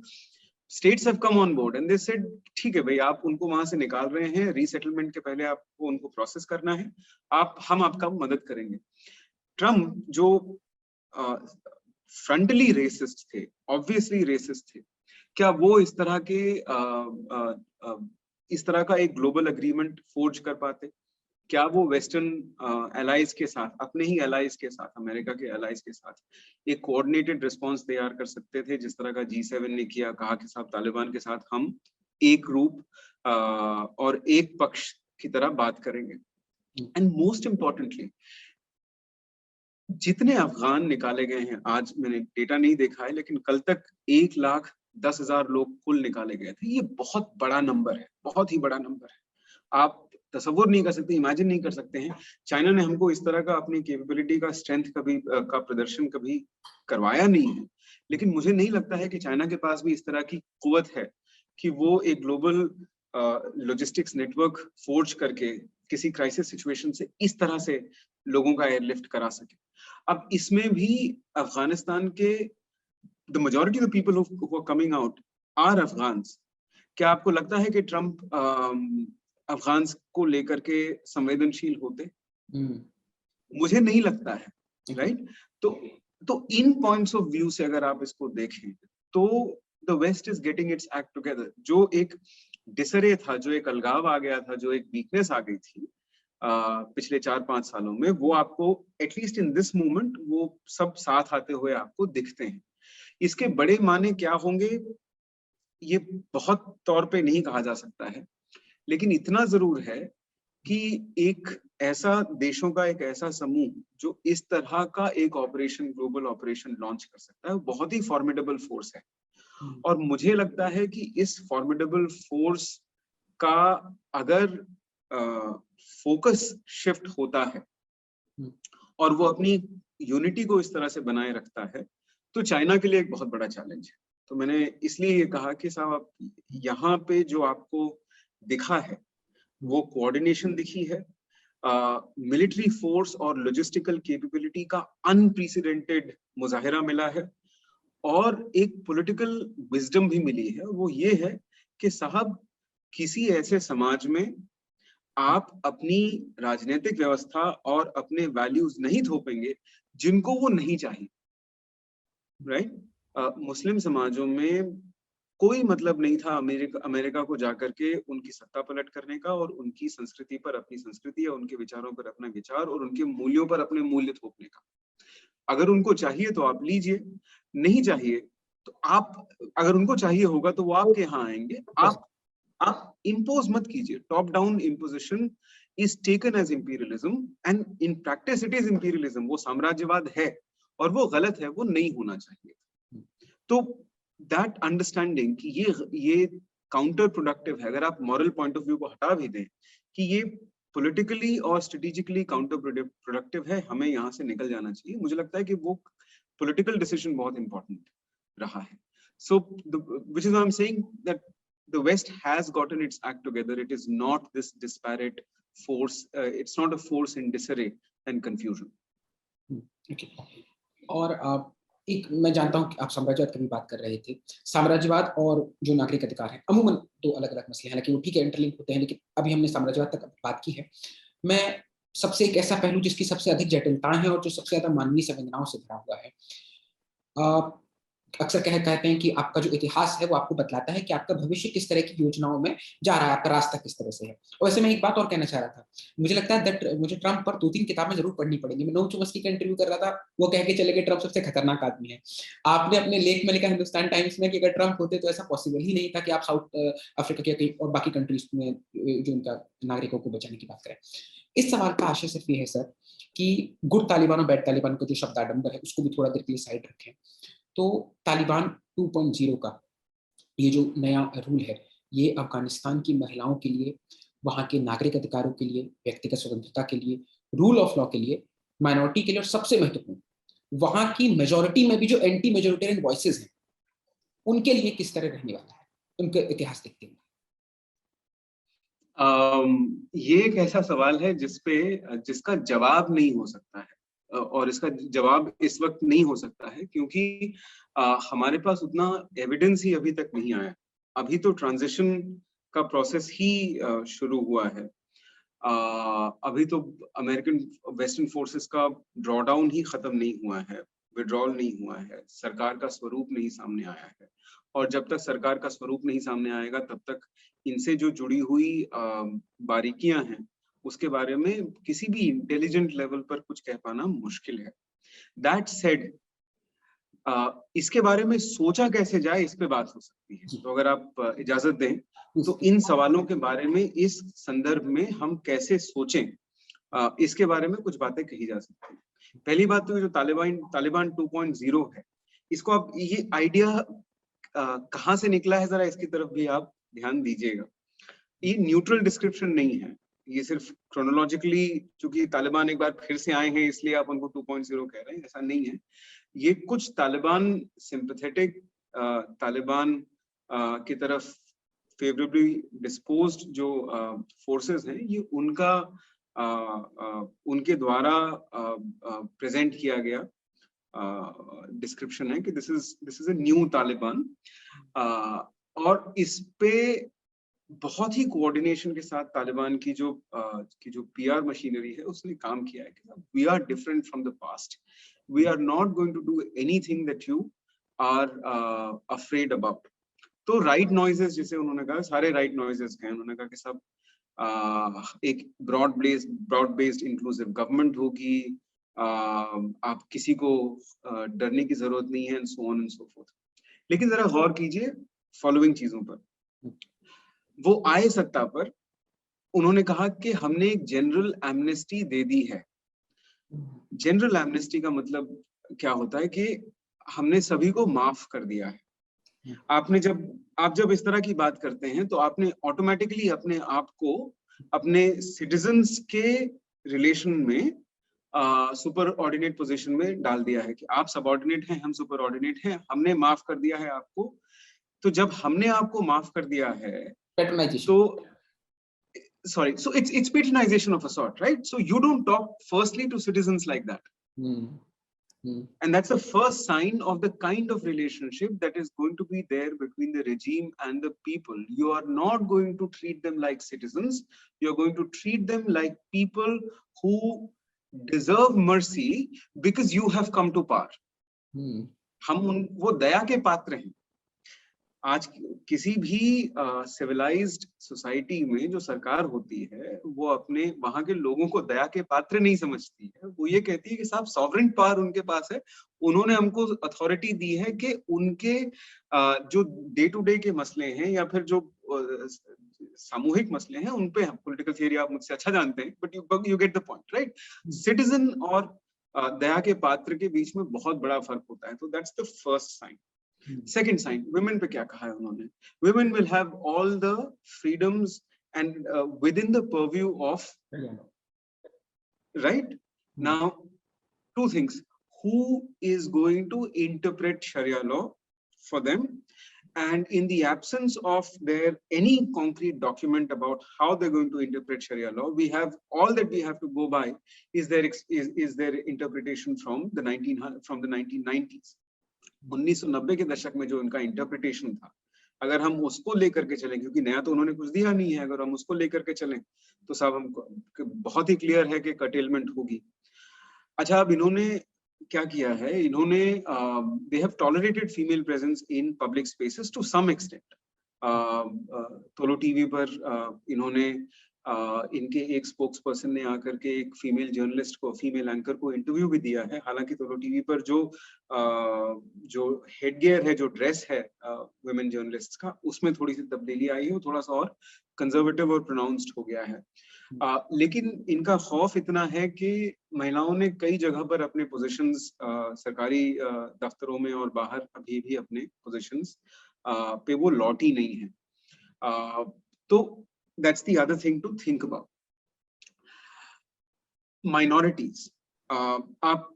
states have come on board and they said ठीक है भाई, आप उनको वहां से निकाल रहे हैं, रीसेटलमेंट के पहले आपको उनको प्रोसेस करना है, हम आपका मदद करेंगे। ट्रम्प जो फ्रंटली रेसिस्ट थे, ऑब्वियसली रेसिस्ट थे, क्या वो इस तरह का एक ग्लोबल एग्रीमेंट फोर्ज कर पाते? क्या वो वेस्टर्न एलाइज के साथ, अपने ही एलाइज के साथ, अमेरिका के एलाइज के साथ एक कोऑर्डिनेटेड रिस्पांस तैयार कर सकते थे, जिस तरह का G7 ने किया? कहा कि साहब तालिबान के साथ हम एक रूप और एक पक्ष की तरह बात करेंगे। एंड मोस्ट इम्पोर्टेंटली, जितने अफगान निकाले गए हैं, आज मैंने डेटा नहीं देखा है, लेकिन कल तक 1,10,000 लोग कुल निकाले गए थे। ये बहुत बड़ा नंबर है, बहुत ही बड़ा नंबर है। आप तसव्वुर नहीं कर सकते, इमेजिन नहीं कर सकते हैं। चाइना ने हमको इस तरह का अपनी कैपेबिलिटी का स्ट्रेंथ का प्रदर्शन कभी करवाया नहीं है, लेकिन मुझे नहीं लगता है कि चाइना के पास भी इस तरह की कुवत है कि वो एक ग्लोबल लॉजिस्टिक्स नेटवर्क फोर्ज करके किसी क्राइसिस सिचुएशन से इस तरह से लोगों का एयरलिफ्ट करा सके। अब इसमें भी अफगानिस्तान के the majority of people who are coming out are Afghans. क्या आपको लगता है कि ट्रम्प अफगान को लेकर के संवेदनशील होते? मुझे नहीं लगता है, राइट? तो इन पॉइंट्स ऑफ व्यू से अगर आप इसको देखें तो the west is getting its act together. जो एक डिसरे था, जो एक अलगाव आ गया था, जो एक वीकनेस आ गई थी पिछले 4-5 सालों में, वो आपको एटलीस्ट इन दिस मोमेंट वो सब साथ आते हुए आपको दिखते हैं। इसके बड़े माने क्या होंगे ये बहुत तौर पे नहीं कहा जा सकता है, लेकिन इतना जरूर है कि एक ऐसा देशों का एक ऐसा समूह जो इस तरह का एक ऑपरेशन, ग्लोबल ऑपरेशन लॉन्च कर सकता है, वो बहुत ही फॉर्मिडेबल फोर्स है। और मुझे लगता है कि इस फॉर्मिडेबल फोर्स का अगर फोकस शिफ्ट होता है और वो अपनी यूनिटी को इस तरह से बनाए रखता है, तो चाइना के लिए एक बहुत बड़ा चैलेंज है। तो मैंने इसलिए ये कहा कि साहब आप यहाँ पे जो आपको दिखा है वो कोऑर्डिनेशन दिखी है, मिलिट्री फोर्स और लॉजिस्टिकल कैपेबिलिटी का अनप्रेसिडेंटेड मुजाहिरा मिला है, और एक पॉलिटिकल विजडम भी मिली है। वो ये है कि साहब किसी ऐसे समाज में आप अपनी राजनीतिक व्यवस्था और अपने वैल्यूज नहीं थोपेंगे जिनको वो नहीं चाहिए, राइट? मुस्लिम समाजों में कोई मतलब नहीं था अमेरिका को जाकर के उनकी सत्ता पलट करने का और उनकी संस्कृति पर अपनी संस्कृति या उनके विचारों पर अपना विचार और उनके मूल्यों पर अपने मूल्य थोपने का। अगर उनको चाहिए तो आप लीजिए, नहीं चाहिए तो आप, अगर उनको चाहिए होगा तो वो आपके यहाँ आएंगे। आप इम्पोज मत कीजिए। Top down imposition is taken as imperialism and in practice it is imperialism. वो साम्राज्यवाद है और वो गलत है, वो नहीं होना चाहिए। तो दैट अंडरस्टैंडिंग कि ये काउंटर प्रोडक्टिव है, अगर आप मॉरल पॉइंट ऑफ व्यू को हटा भी दें कि ये पॉलिटिकली और स्ट्रेटेजिकली काउंटर प्रोडक्टिव है, हमें यहाँ से निकल जाना चाहिए, मुझे लगता है कि वो पॉलिटिकल डिसीजन बहुत इंपॉर्टेंट रहा है। So which is I am saying that the West has gotten its act together. It is not this disparate force. It's not a force in disarray and confusion. Okay. और एक मैं जानता हूँ कि आप साम्राज्यवाद की भी बात कर रहे थे। साम्राज्यवाद और जो नागरिक अधिकार है अमूमन दो अलग अलग मसले हैं, हालांकि वो ठीक है इंटरलिंक होते हैं, लेकिन अभी हमने साम्राज्यवाद तक बात की है। मैं सबसे एक ऐसा पहलू जिसकी सबसे अधिक जटिलताएं हैं और जो सबसे ज्यादा मानवीय संवेदनाओं से भरा हुआ है, अक्सर कहते हैं कि आपका जो इतिहास है वो आपको बतलाता है कि आपका भविष्य किस तरह की योजनाओं में जा रहा है, आपका रास्ता किस तरह से है। और वैसे मैं एक बात और कहना चाह रहा था, मुझे लगता है दैट मुझे ट्रम्प पर 2-3 किताबें जरूर पढ़नी पड़ेंगी। मैं नोम चॉम्स्की का इंटरव्यू कर रहा था, वो कह के चले गए ट्रम्प सबसे खतरनाक आदमी है। आपने अपने लेख में लिखा हिंदुस्तान टाइम्स में कि अगर ट्रम्प होते तो ऐसा पॉसिबल ही नहीं था कि आप साउथ अफ्रीका के कई और बाकी कंट्रीज में जो उनका नागरिकों को बचाने की बात करें। इस सवाल का आशय सिर्फ ये है सर कि गुड तालिबान और बैड तालिबान का जो शब्द आडंबर है उसको भी थोड़ा देर के लिए साइड रखें। तो तालिबान 2.0 का ये जो नया रूल है, ये अफगानिस्तान की महिलाओं के लिए, वहाँ के नागरिक अधिकारों के लिए, व्यक्तिगत स्वतंत्रता के लिए, रूल ऑफ लॉ के लिए, माइनॉरिटी के लिए, और सबसे महत्वपूर्ण वहाँ की मेजोरिटी में भी जो एंटी मेजोरिटेरियन वॉइसेस हैं उनके लिए किस तरह रहने वाला है, उनके इतिहास देखते हुए। ये एक ऐसा सवाल है जिसका जवाब नहीं हो सकता है, और इसका जवाब इस वक्त नहीं हो सकता है क्योंकि हमारे पास उतना एविडेंस ही अभी तक नहीं आया। अभी तो ट्रांजिशन का प्रोसेस ही शुरू हुआ है। अभी तो अमेरिकन वेस्टर्न फोर्सेस का ड्रॉडाउन ही खत्म नहीं हुआ है, विड्रॉल नहीं हुआ है, सरकार का स्वरूप नहीं सामने आया है। और जब तक सरकार का स्वरूप नहीं सामने आएगा तब तक इनसे जो जुड़ी हुई बारीकियां हैं उसके बारे में किसी भी इंटेलिजेंट लेवल पर कुछ कह पाना मुश्किल है। दैट सेड, इसके बारे में सोचा कैसे जाए इस पे बात हो सकती है। तो अगर आप इजाजत दें तो इन सवालों के बारे में इस संदर्भ में हम कैसे सोचें, इसके बारे में कुछ बातें कही जा सकती हैं। पहली बात तो जो तालिबान 2.0 है, इसको आप ये आइडिया कहाँ से निकला है, जरा इसकी तरफ भी आप ध्यान दीजिएगा। ये न्यूट्रल डिस्क्रिप्शन नहीं है, ये सिर्फ क्रोनोलॉजिकली चूंकि तालिबान एक बार फिर से आए हैं इसलिए आप उनको 2.0 कह रहे हैं, ऐसा नहीं है। ये कुछ तालिबान सिंपैथेटिक, तालिबान की तरफ फेवरेबली डिस्पोज्ड जो फोर्सेस हैं, ये उनके द्वारा प्रेजेंट किया गया डिस्क्रिप्शन है कि this is a new Taliban. और इस पे बहुत ही कोऑर्डिनेशन के साथ तालिबान की जो पीआर मशीनरी है उसने काम किया है कि we are different from the past, we are not going to do anything that you are afraid about. तो राइट नॉइजेस जिसे उन्होंने कहा, सारे राइट नॉइजेस हैं। उन्होंने कहा कि सब एक ब्रॉड बेस्ड इंक्लूसिव गवर्नमेंट होगी, आप किसी को डरने की जरूरत नहीं है, and so on and so fourth. लेकिन जरा गौर कीजिए फॉलोइंग चीजों पर। वो आए सत्ता पर, उन्होंने कहा कि हमने एक जनरल एमनेस्टी दे दी है। जनरल एमनेस्टी का मतलब क्या होता है कि हमने सभी को माफ कर दिया है। आप जब इस तरह की बात करते हैं तो आपने ऑटोमेटिकली अपने आप को अपने सिटीजन्स के रिलेशन में सुपर ऑर्डिनेट पोजिशन में डाल दिया है कि आप सबऑर्डिनेट हैं, हम सुपर ऑर्डिनेट हैं, हमने माफ कर दिया है आपको। तो जब हमने आपको माफ कर दिया है तो sorry, so it's patronization of a sort, right? So you don't talk firstly to citizens like that. And that's the first sign of the kind of relationship that is going to be there between the regime and the people. You are not going to treat them like citizens, you're going to treat them like people who deserve mercy because you have come to power. वो दया के पात्र हैं। आज किसी भी civilised society में जो सरकार होती है वो अपने वहां के लोगों को दया के पात्र नहीं समझती है। वो ये कहती है कि साहब सॉवरेन पावर उनके पास है, उन्होंने हमको अथॉरिटी दी है कि उनके जो डे टू डे के मसले हैं या फिर जो सामूहिक मसले हैं उन पे, पॉलिटिकल थियरी आप मुझसे अच्छा जानते हैं, but you get the point, right? Citizen और दया के पात्र के बीच में बहुत बड़ा फर्क होता है। तो that's the first sign. Second sign, women पे क्या कहा है उन्होंने? Women will have all the freedoms and within the purview of, right? Now, two things. Who is going to interpret Sharia law for them? And in the absence of any concrete document about how they're going to interpret Sharia law, all that we have to go by is their interpretation from the 1990s. 1990 के दशक में जो उनका interpretation था, अगर हम उसको लेकर के चलें, क्योंकि नया तो उन्होंने कुछ दिया नहीं है, अगर हम उसको लेकर के चलें तो साहब हमको बहुत ही क्लियर है कि कर्टेलमेंट होगी। अच्छा, अब इन्होंने क्या किया है इन्होंने, they have tolerated female presence in public spaces to some extent. Tolo TV पर इन्होंने इनके एक स्पोक्स पर्सन ने आकर के एक फीमेल जर्नलिस्ट को, फीमेल एंकर को इंटरव्यू भी दिया है। हालांकि तोलो टीवी पर जो हेडगियर है, जो ड्रेस है वुमेन जर्नलिस्ट का, उसमें थोड़ी सी तब्दीली आई है, थोड़ा सा और कंजर्वेटिव और प्रोनाउंस्ड हो गया है। लेकिन इनका खौफ इतना है कि महिलाओं ने कई जगह पर अपने पोजीशंस सरकारी दफ्तरों में और बाहर अभी भी अपने पोजीशंस पे वो लौटी नहीं है। तो that's the other thing to think about. Minorities. आप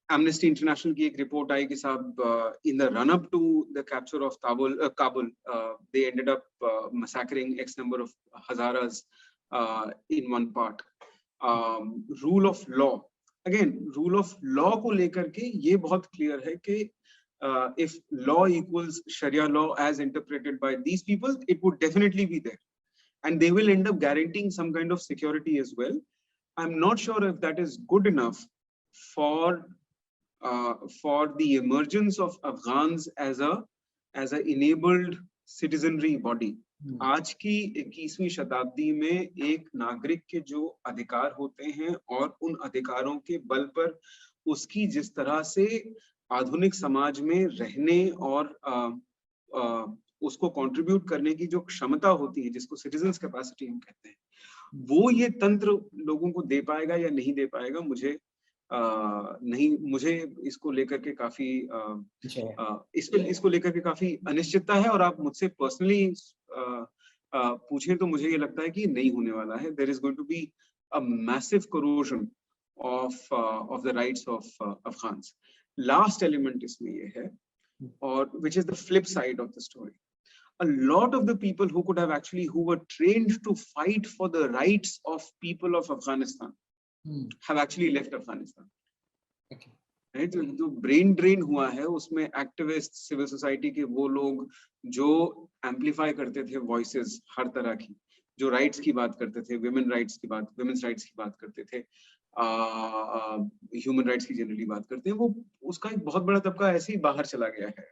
Amnesty International की एक रिपोर्ट आई कि साहब in the run up to the capture of Kabul, they ended up massacring X number of Hazaras in one part. Rule of law. Again, rule of law को लेकर के ये बहुत clear है कि if law equals Sharia law as interpreted by these people, it would definitely be there. And they will end up guaranteeing some kind of security as well. I'm not sure if that is good enough for the emergence of Afghans as a enabled citizenry body. आज की 21वीं शताब्दी में एक नागरिक के जो अधिकार होते हैं और उन अधिकारों के बल पर उसकी जिस तरह से आधुनिक समाज में रहने और उसको कंट्रीब्यूट करने की जो क्षमता होती है, जिसको सिटीजन्स कैपेसिटी हम कहते हैं, वो ये तंत्र लोगों को दे पाएगा या नहीं दे पाएगा, मुझे इसको लेकर के काफी इसको लेकर के काफी अनिश्चितता है। और आप मुझसे पर्सनली पूछें तो मुझे ये लगता है कि नहीं होने वाला है। There is going to be a massive corrosion of the rights of Afghans. Last element इसमें ये है, और which is the flip side of the story. A lot of the people who were trained to fight for the rights of people of Afghanistan have actually left Afghanistan. Okay. Right? जो brain drain हुआ है उसमें activist, civil society के वो लोग जो amplify करते थे वॉइसेस हर तरह की, जो राइट्स की बात करते थे, वुमेन्स राइट्स की बात करते थे, ह्यूमन राइट्स की जनरली बात करते हैं, वो उसका एक बहुत बड़ा तबका ऐसे ही बाहर चला गया है।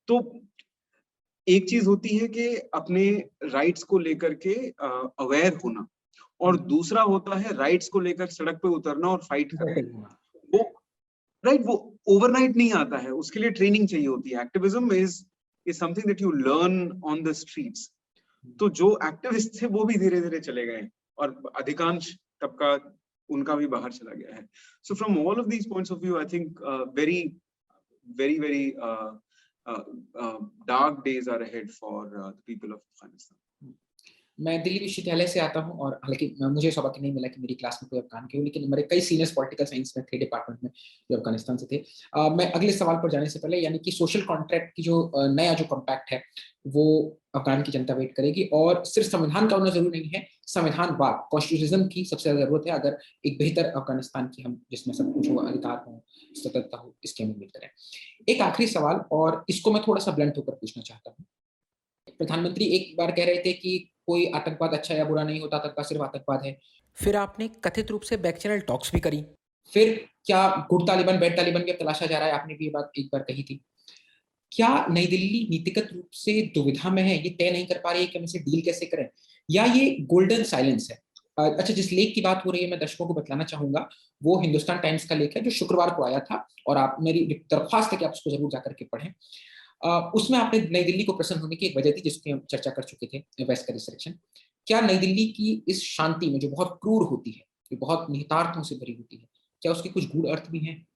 तो एक चीज होती है कि अपने राइट्स को लेकर के अवेयर होना, और दूसरा होता है राइट्स को लेकर सड़क पे उतरना और फाइट करना। वो ओवरनाइट नहीं आता है, उसके लिए ट्रेनिंग चाहिए होती है। Activism is something that you learn on the streets. तो जो एक्टिविस्ट थे वो भी धीरे धीरे चले गए और अधिकांश तबका उनका भी बाहर चला गया है। So from all of these points of view I think very dark days are ahead for the people of Afghanistan. मैं दिल्ली विश्वविद्यालय से आता हूँ, और हालांकि मुझे सौभाग्य नहीं मिला कि मेरी क्लास में कोई अफगान के हो, लेकिन मेरे कई सीनियर्स पॉलिटिकल साइंस में थे, डिपार्टमेंट में, जो अफगानिस्तान से थे। मैं अगले सवाल पर जाने से पहले, यानी कि सोशल कॉन्ट्रैक्ट की जो नया जो कॉम्पैक्ट है वो अफगान की जनता वेट करेगी, और सिर्फ संविधान का होना जरूरी नहीं है, संविधानवाद, कॉन्स्टिट्यूशनिज्म की सबसे ज्यादा जरूरत है अगर एक बेहतर अफगानिस्तान की हम, जिसमें सब कुछ हो, अधिकार हो, स्वतंत्रता हो, इसकी हम उम्मीद करें। एक आखिरी सवाल, और इसको मैं थोड़ा सा ब्लंट होकर पूछना चाहता हूँ। प्रधानमंत्री एक बार कह रहे थे कि कोई आतंकवाद अच्छा या बुरा नहीं होता, आतंकवाद सिर्फ आतंकवाद है। फिर आपने कथित रूप से बैक चैनल टॉक्स भी करी। फिर क्या गुड तालिबान बैड तालिबान की तलाशा जा रहा है, आपने भी ये बात एक बार कही थी। क्या नई दिल्ली नीतिगत रूप से दुविधा में है, ये तय नहीं कर पा रही है कि हम इसे डील कैसे करें, या ये गोल्डन साइलेंस है? अच्छा, जिस लेख की बात हो रही है मैं दर्शकों को बताना चाहूंगा, वो हिंदुस्तान टाइम्स का लेख है जो शुक्रवार को आया था, और आप, मेरी दरख्वास्त है कि आप उसको जरूर जाकर के पढ़ें। उसमें आपने नई दिल्ली को प्रसन्न होने की एक वजह थी जिसकी हम चर्चा कर चुके थे, वेस्ट का रिस्ट्रिक्शन। क्या नई दिल्ली की इस शांति में, जो बहुत क्रूर होती है, जो बहुत निहितार्थों से भरी होती है, क्या उसके कुछ गूढ़ अर्थ भी हैं?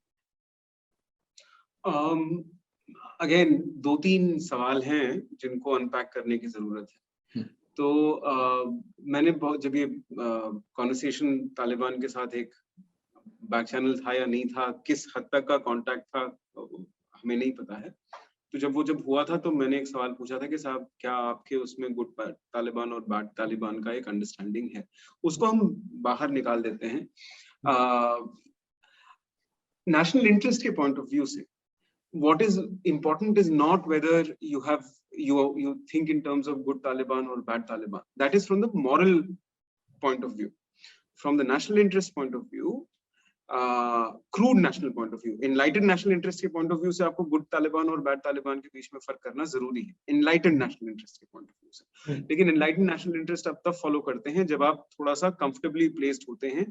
अगेन 2-3 सवाल हैं जिनको अनपैक करने की जरूरत है। तो मैंने जब ये कॉन्वर्सेशन तालिबान के साथ एक बैक चैनल था या नहीं था, किस हद तक का कांटेक्ट था, हमें नहीं पता है। तो जब हुआ था तो मैंने एक सवाल पूछा था कि साहब क्या आपके उसमें गुड तालिबान और बैड तालिबान का एक अंडरस्टैंडिंग है, उसको हम बाहर निकाल देते हैं। नेशनल इंटरेस्ट के पॉइंट ऑफ व्यू से what is important is not whether you think in terms of good Taliban or bad Taliban. That is from the moral point of view. From the national interest point of view, crude national point of view, enlightened national interest के point of view से आपको good Taliban और bad Taliban के बीच में फर्क करना जरूरी है, इनलाइटेड नेशनल इंटरेस्ट के पॉइंट ऑफ व्यू से। लेकिन इनलाइटेड नेशनल इंटरेस्ट आप तब फॉलो करते हैं जब आप थोड़ा सा कंफर्टेबली प्लेस्ड होते हैं,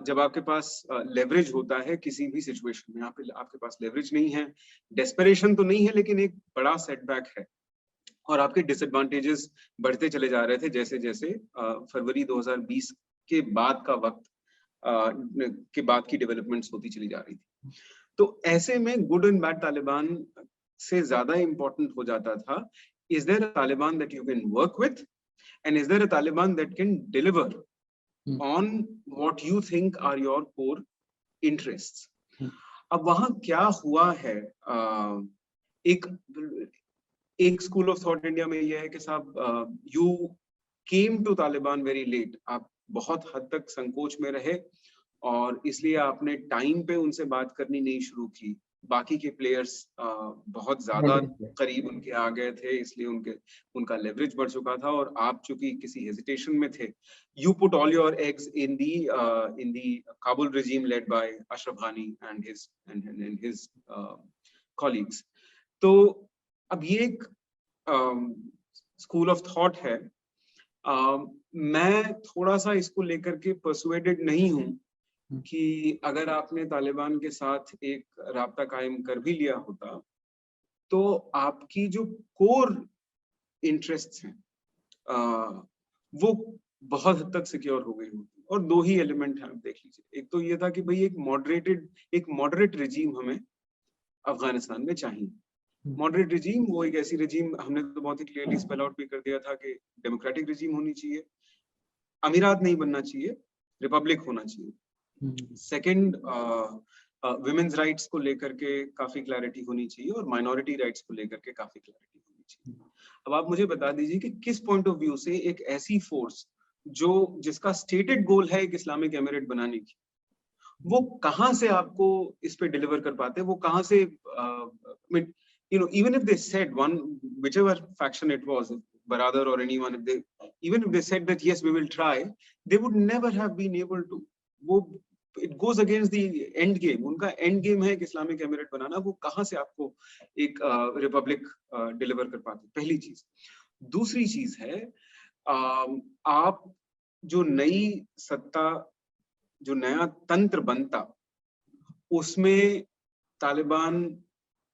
जब आपके पास लेवरेज होता है किसी भी सिचुएशन में। आपके पास लेवरेज नहीं है, डेस्परेशन तो नहीं है, लेकिन एक बड़ा सेटबैक है और आपके डिसएडवांटेजेस बढ़ते चले जा रहे थे जैसे जैसे फरवरी 2020 के बाद का वक्त के बाद की डेवलपमेंट्स होती चली जा रही थी। तो ऐसे में गुड एंड बैड तालिबान से ज्यादा इंपॉर्टेंट हो जाता था, is there a Taliban that you can work with and is there a Taliban that can deliver on what you think are your core interests. अब वहां क्या हुआ है, एक स्कूल ऑफ थॉट इंडिया में यह है कि साहब you came to Taliban very late, आप बहुत हद तक संकोच में रहे और इसलिए आपने टाइम पे उनसे बात करनी नहीं शुरू की। बाकी के प्लेयर्स बहुत ज्यादा करीब उनके आ गए थे, इसलिए उनका लेवरेज बढ़ चुका था और आप चूंकि किसी हेजिटेशन में थे, you put all your eggs in the Kabul regime led by Ashraf Ghani and his colleagues. तो अब ये एक स्कूल ऑफ थॉट है। मैं थोड़ा सा इसको लेकर के परसुएडेड नहीं हूं कि अगर आपने तालिबान के साथ एक राब्ता कायम कर भी लिया होता तो आपकी जो कोर इंटरेस्ट्स हैं वो बहुत हद तक सिक्योर हो गई होती। और दो ही एलिमेंट हैं, आप देख लीजिए। एक तो ये था कि भाई एक मॉडरेट रिजीम हमें अफगानिस्तान में चाहिए। मॉडरेट रिजीम वो एक ऐसी रिजीम, हमने तो बहुत ही क्लियरली स्पेल आउट भी कर दिया था कि डेमोक्रेटिक रिजीम होनी चाहिए, अमीरात नहीं बनना चाहिए, रिपब्लिक होना चाहिए। सेकंड, विमेन्स राइट्स को लेकर के काफी क्लैरिटी होनी चाहिए और माइनॉरिटी राइट्स को लेकर के काफी क्लैरिटी होनी चाहिए। अब आप मुझे बता दीजिए कि किस पॉइंट ऑफ व्यू से एक ऐसी फोर्स जिसका स्टेटेड गोल है एक इस्लामिक एमिरेट बनाने की, वो कहां से आपको इस पे डिलीवर कर पाते हैं? वो कहां से, even if they said whichever faction it was, Baradar or anyone, even if they said that yes we will try, they would never have been able to. It goes against the end game. उनका end game है कि Islamic emirate बनाना, वो कहां से आपको एक Republic deliver कर पाते? पहली चीज। दूसरी चीज है, आप जो नई सत्ता, जो नया तंत्र बनता, उसमें तालिबान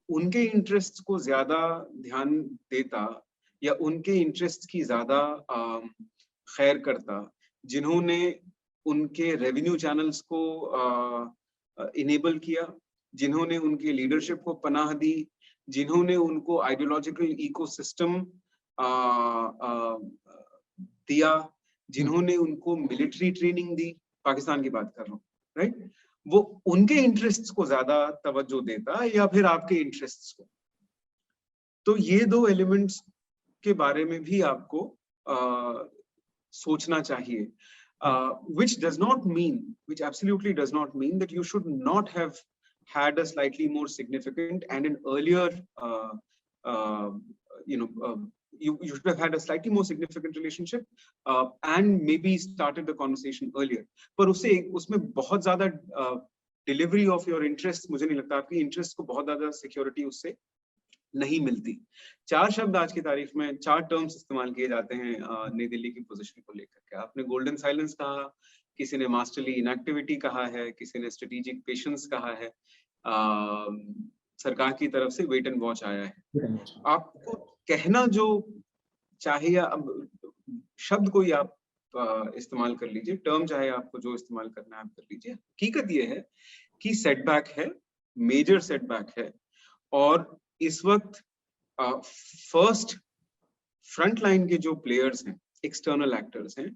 उनके इंटरेस्ट को ज्यादा ध्यान देता या उनके इंटरेस्ट की ज्यादा खैर करता, जिन्होंने उनके रेवेन्यू चैनल्स को इनेबल किया, जिन्होंने उनके लीडरशिप को पनाह दी, जिन्होंने उनको आइडियोलॉजिकल इकोसिस्टम दिया, जिन्होंने उनको मिलिट्री ट्रेनिंग दी, पाकिस्तान की बात कर रहा हूँ, राइट? वो उनके इंटरेस्ट्स को ज्यादा तवज्जो देता या फिर आपके इंटरेस्ट्स को? तो ये दो एलिमेंट्स के बारे में भी आपको सोचना चाहिए, which absolutely does not mean that you should not have had a slightly more significant and an earlier, you should have had a slightly more significant relationship and maybe started the conversation earlier. पर उसमें बहुत ज्यादा delivery of your interests, मुझे नहीं लगता आपकी interest को बहुत ज्यादा सिक्योरिटी उससे नहीं मिलती। 4 शब्द आज की तारीख में, 4 टर्म्स इस्तेमाल किए जाते हैं नई दिल्ली की पोजीशन को लेकर के। आपने गोल्डन साइलेंस कहा, किसी ने मास्टरली इनएक्टिविटी कहा है, किसी ने स्ट्रेटेजिक पेशेंस कहा है, सरकार की तरफ से वेट एंड वॉच आया है। आपको कहना जो चाहे, या अब शब्द कोई आप इस्तेमाल कर लीजिए, टर्म चाहे आपको जो इस्तेमाल करना है आप कर लीजिए। हकीकत ये है कि सेटबैक है, मेजर सेटबैक है, और इस वक्त फर्स्ट फ्रंट लाइन के जो प्लेयर्स हैं, एक्सटर्नल एक्टर्स हैं,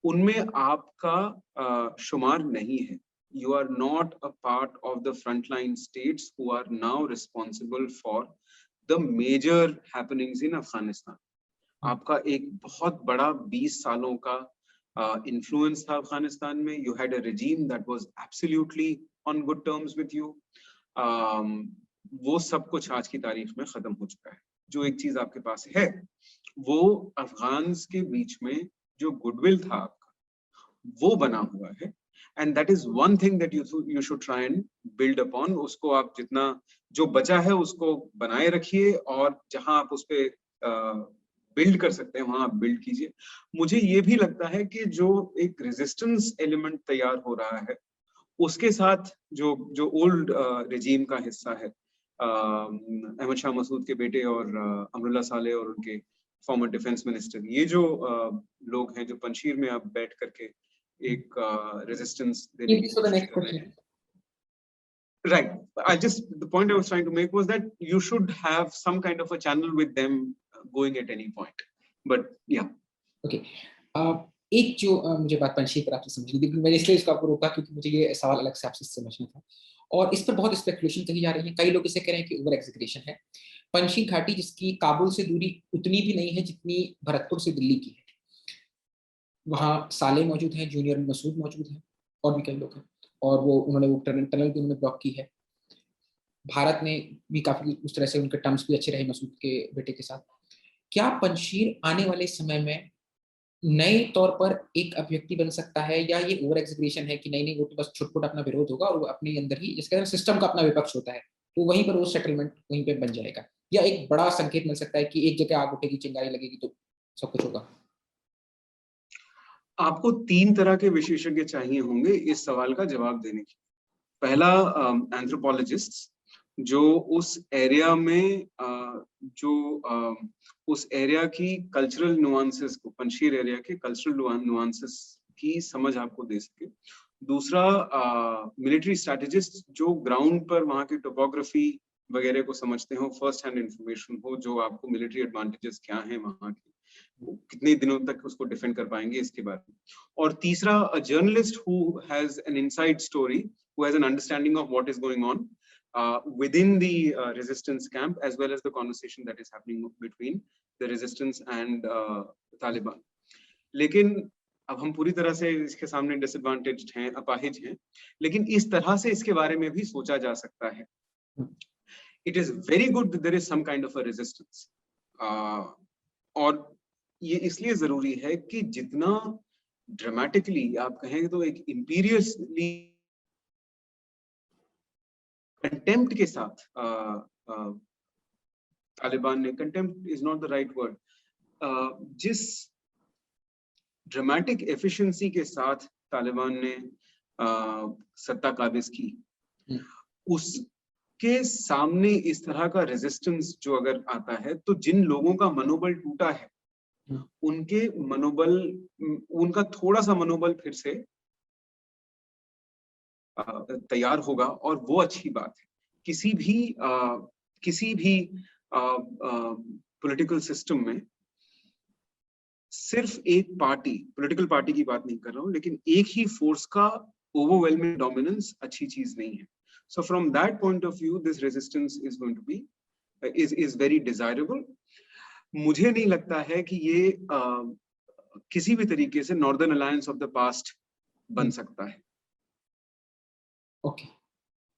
उनमें आपका शुमार नहीं है। You are not a part of the frontline states who are now responsible for the major happenings in Afghanistan. आपका एक बहुत बड़ा 20 सालों का influence था अफगानिस्तान में। You had a regime that was absolutely on good terms with you. वो सब कुछ आज की तारीख में खत्म हो चुका है। जो एक चीज आपके पास है, वो अफगान्स के बीच में जो गुडविल था आपका, वो बना हुआ है। And that is one thing that you should try and build upon. उसको आप जितना जो बचा है उसको बनाए रखिए, और जहां आप उस पे बिल्ड कर सकते हैं वहां आप बिल्ड कीजिए। मुझे ये भी लगता है कि जो एक रेजिस्टेंस एलिमेंट तैयार हो रहा है उसके साथ जो जो ओल्ड रिजीम का हिस्सा है, अहमद शाह मसूद के बेटे और अमरुल्लाह साले और उनके फॉर्मर डिफेंस मिनिस्टर, ये जो लोग हैं जो पंशीर में अब बैठ करके एक रेजिस्टेंस देने की कोशिश कर रहे हैं। Right. The point I was trying to make was that you should have some kind of a channel with them going at any point. But yeah. Okay. एक जो मुझे बात पंशीर पर आपसे समझनी थी, मैंने इसलिए इसको आपको रोका क्योंकि मुझे ये सवाल अलग से आपसे समझना था, और इस पर बहुत स्पेकुलेशन कही जा रही है। कई लोग इसे कह रहे हैं कि ओवर एग्जीक्यूशन है। पंशीर घाटी जिसकी काबुल से दूरी उतनी भी नहीं है जितनी भरतपुर से दिल्ली की है, वहाँ साले मौजूद हैं, जूनियर मसूद मौजूद हैं, और भी कई लोग हैं, और वो उन्होंने वो टनल भी उन्होंने ब्लॉक की है। भारत ने भी काफी उस तरह से उनके टर्म्स भी अच्छे रहे मसूद के बेटे के साथ। क्या पंशीर आने वाले समय में नए तौर पर एक अभिव्यक्ति बन सकता है, या ये ओवर एग्जीक्यूशन है कि नहीं वो तो बस छुटपुट अपना विरोध होगा और वो अपने अंदर ही, जिसके अंदर सिस्टम का अपना विपक्ष होता है, तो वहीं पर वो सेटलमेंट वहीं पे बन जाएगा, या एक बड़ा संकेत मिल सकता है कि एक जगह आग उठेगी, चिंगारी लगेगी तो सब कुछ होगा? आपको 3 तरह के विशेषज्ञ चाहिए होंगे इस सवाल का जवाब देने के। पहला एंथ्रोपोलॉजिस्ट, जो उस एरिया में उस एरिया की कल्चरल नुआंसेस को, पंशीर एरिया के कल्चरल नुआंसेस की समझ आपको दे सके। दूसरा मिलिट्री स्ट्रैटेजिस्ट, जो ग्राउंड पर वहाँ की टोपोग्राफी वगैरह को समझते हो, फर्स्ट हैंड इंफॉर्मेशन हो, जो आपको मिलिट्री एडवांटेजेस क्या हैं वहाँ के, कितने दिनों तक उसको डिफेंड कर पाएंगे इसके बारे में। और तीसरा journalist who has an inside story, who has an understanding of what is going on within the resistance camp, as well as the conversation that is happening between the resistance and Taliban. लेकिन अब हम पूरी तरह से इसके सामने disadvantaged हैं, अपाहिज हैं, लेकिन इस तरह से इसके बारे में भी सोचा जा सकता है। It is very good that there is some kind of a resistance. और ये इसलिए जरूरी है कि जितना ड्रामेटिकली आप कहें तो एक इंपीरियसली कंटेम्प्ट के साथ तालिबान ने, contempt is not the right word, जिस ड्रामेटिक एफिशिएंसी के साथ तालिबान ने सत्ता काबिज की, उसके सामने इस तरह का रेजिस्टेंस जो अगर आता है, तो जिन लोगों का मनोबल टूटा है उनका थोड़ा सा मनोबल फिर से तैयार होगा, और वो अच्छी बात है। किसी भी पॉलिटिकल सिस्टम में सिर्फ एक पार्टी, पॉलिटिकल पार्टी की बात नहीं कर रहा हूं, लेकिन एक ही फोर्स का ओवरवेलमिंग डोमिनेंस अच्छी चीज नहीं है। So from that point of view this resistance is going to be is very desirable. मुझे नहीं लगता है कि ये किसी भी तरीके से northern alliance of the past बन सकता है। ओके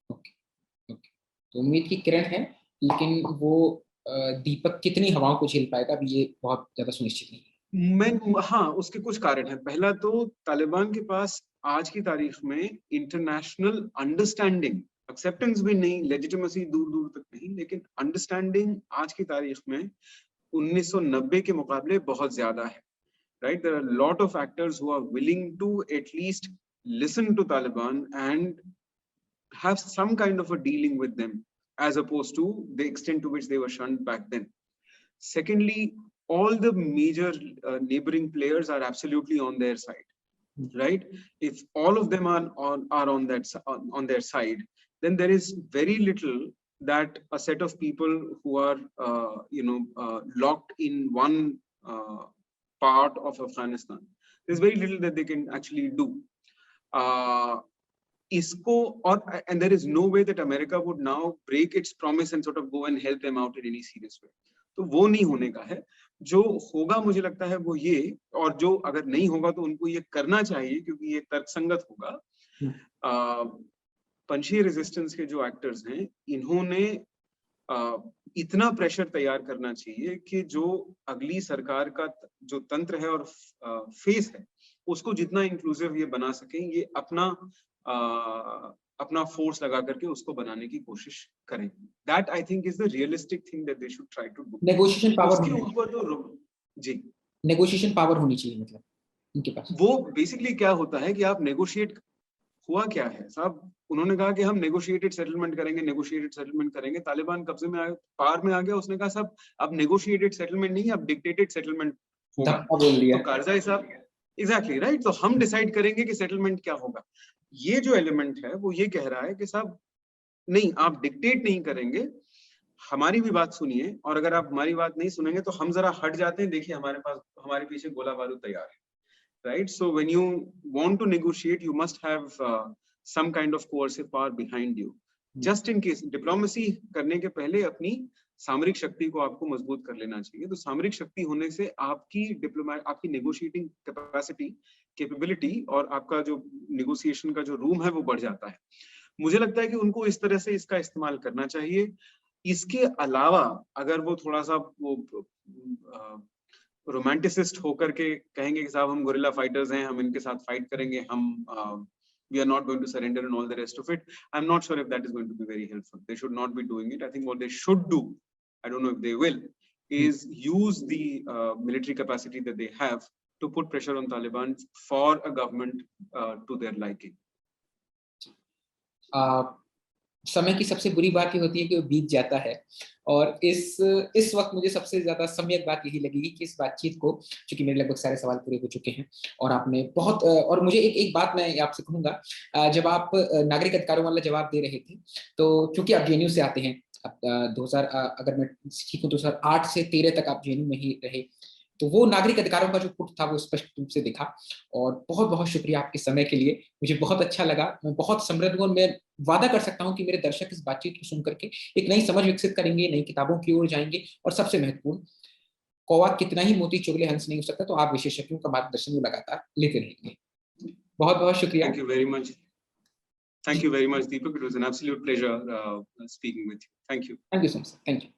ओके ओके, तो उम्मीद की किरण है, लेकिन वो दीपक कितनी हवाओं को झेल पाएगा अभी ये बहुत ज्यादा सुनिश्चित नहीं है। हाँ, उसके कुछ कारण हैं। पहला तो तालिबान के पास आज की तारीख में इंटरनेशनल अंडरस्टैंडिंग, एक्सेप्टेंस भी नहीं, लेजिटिमेसी दूर दूर तक नहीं, लेकिन अंडरस्टैंडिंग आज की तारीख में 1990 के मुकाबले बहुत ज्यादा है। Right, there are lot of actors who are willing to at least listen to Taliban and have some kind of a dealing with them, as opposed to the extent to which they were shunned back then. Secondly, all the major neighboring players are absolutely on their side, right? If all of them are on their side, then there is very little that a set of people who are locked in one part of Afghanistan, there's very little that they can actually do. इसको, और and there is no way that America would now break its promise and sort of go and help them out in any serious way. तो वो नहीं होने का है। जो होगा मुझे लगता है वो ये, और जो अगर नहीं होगा तो उनको ये करना चाहिए क्योंकि ये तर्कसंगत होगा। पंशीर रेजिस्टेंस के जो एक्टर्स हैं, इन्होंने इतना प्रेशर तैयार करना चाहिए कि जो अगली सरकार का जो तंत्र है और फेस है उसको जितना इंक्लूसिव ये बना सकें, ये अपना फोर्स लगा करके उसको बनाने की कोशिश करें. That I think is the realistic thing that they should try to do. Negotiation power, उसके ऊपर तो जी, नेगोशिएशन पावर होनी चाहिए, मतलब उनके पास. वो बेसिकली क्या होता है कि आप नेगोशिएट, हुआ क्या है साहब, उन्होंने कहा कि हम नेगोशिएटेड सेटलमेंट करेंगे. तालिबान कब्जे में पार में आ गया, उसने कहा साहब अब नेगोशिएटेड सेटलमेंट नहीं, अब डिक्टेटेड सेटलमेंट होगा. बोल दिया. तो कारजाई साहब, एग्जैक्टली राइट, तो हम डिसाइड करेंगे कि सेटलमेंट क्या होगा. ये जो एलिमेंट है वो ये कह रहा है कि साहब नहीं, आप डिक्टेट नहीं करेंगे, हमारी भी बात सुनिए, और अगर आप हमारी बात नहीं सुनेंगे तो हम जरा हट जाते हैं, देखिए हमारे पीछे गोला बारूद तैयार है. Right, so when you want to negotiate, you must have some kind of coercive power behind you, just in case. Diplomacy करने के पहले अपनी सामरिक शक्ति को आपको मजबूत कर लेना चाहिए. तो सामरिक शक्ति होने से आपकी नेगोशिएटिंग कैपेसिटी, कैपेबिलिटी और आपका जो नेगोशिएशन का जो रूम है वो बढ़ जाता है. मुझे लगता है कि उनको इस तरह से इसका इस्तेमाल करना चाहिए. इसके अलावा अगर वो थोड़ा सा वो रोमांटिसिस्ट होकर के कहेंगे कि साहब हम गोरिल्ला फाइटर्स हैं, हम इनके साथ फाइट करेंगे, हम we are not going to surrender and all the rest of it, I'm not sure if that is going to be very helpful. They should not be doing it. I think what they should do, I don't know if they will, is use the military capacity that they have to put pressure on Taliban for a government to their liking. समय की सबसे बुरी बात ये होती है कि वो बीत जाता है, और इस वक्त मुझे सबसे ज्यादा सम्यक बात यही लगेगी कि इस बातचीत को, चूंकि मेरे लगभग सारे सवाल पूरे हो चुके हैं और आपने बहुत, और मुझे एक बात मैं आपसे कहूंगा, जब आप नागरिक अधिकारों वाला जवाब दे रहे थे, तो चूंकि आप जेएनयू से आते हैं, 2000 अगर मैं ठीक हूँ 2008 से 13 तक आप जेएनयू में ही रहे, तो वो नागरिक अधिकारों का जो पुट था वो स्पष्ट रूप से दिखा. और बहुत बहुत शुक्रिया आपके समय के लिए, मुझे बहुत अच्छा लगा, मैं बहुत समृद्ध हूँ. मैं वादा कर सकता हूँ कि मेरे दर्शक इस बातचीत को सुन करके एक नई समझ विकसित करेंगे, नई किताबों की ओर जाएंगे, और सबसे महत्वपूर्ण, कौवा कितना ही मोती चुगले हंस नहीं हो सकता, तो आप विशेषज्ञों का मार्गदर्शन वो लगातार लेते रहेंगे. बहुत बहुत शुक्रिया. Thank you very much. Thank you very much, Deepak. It was an absolute pleasure speaking with you. Thank you. Thank you so much. Thank you.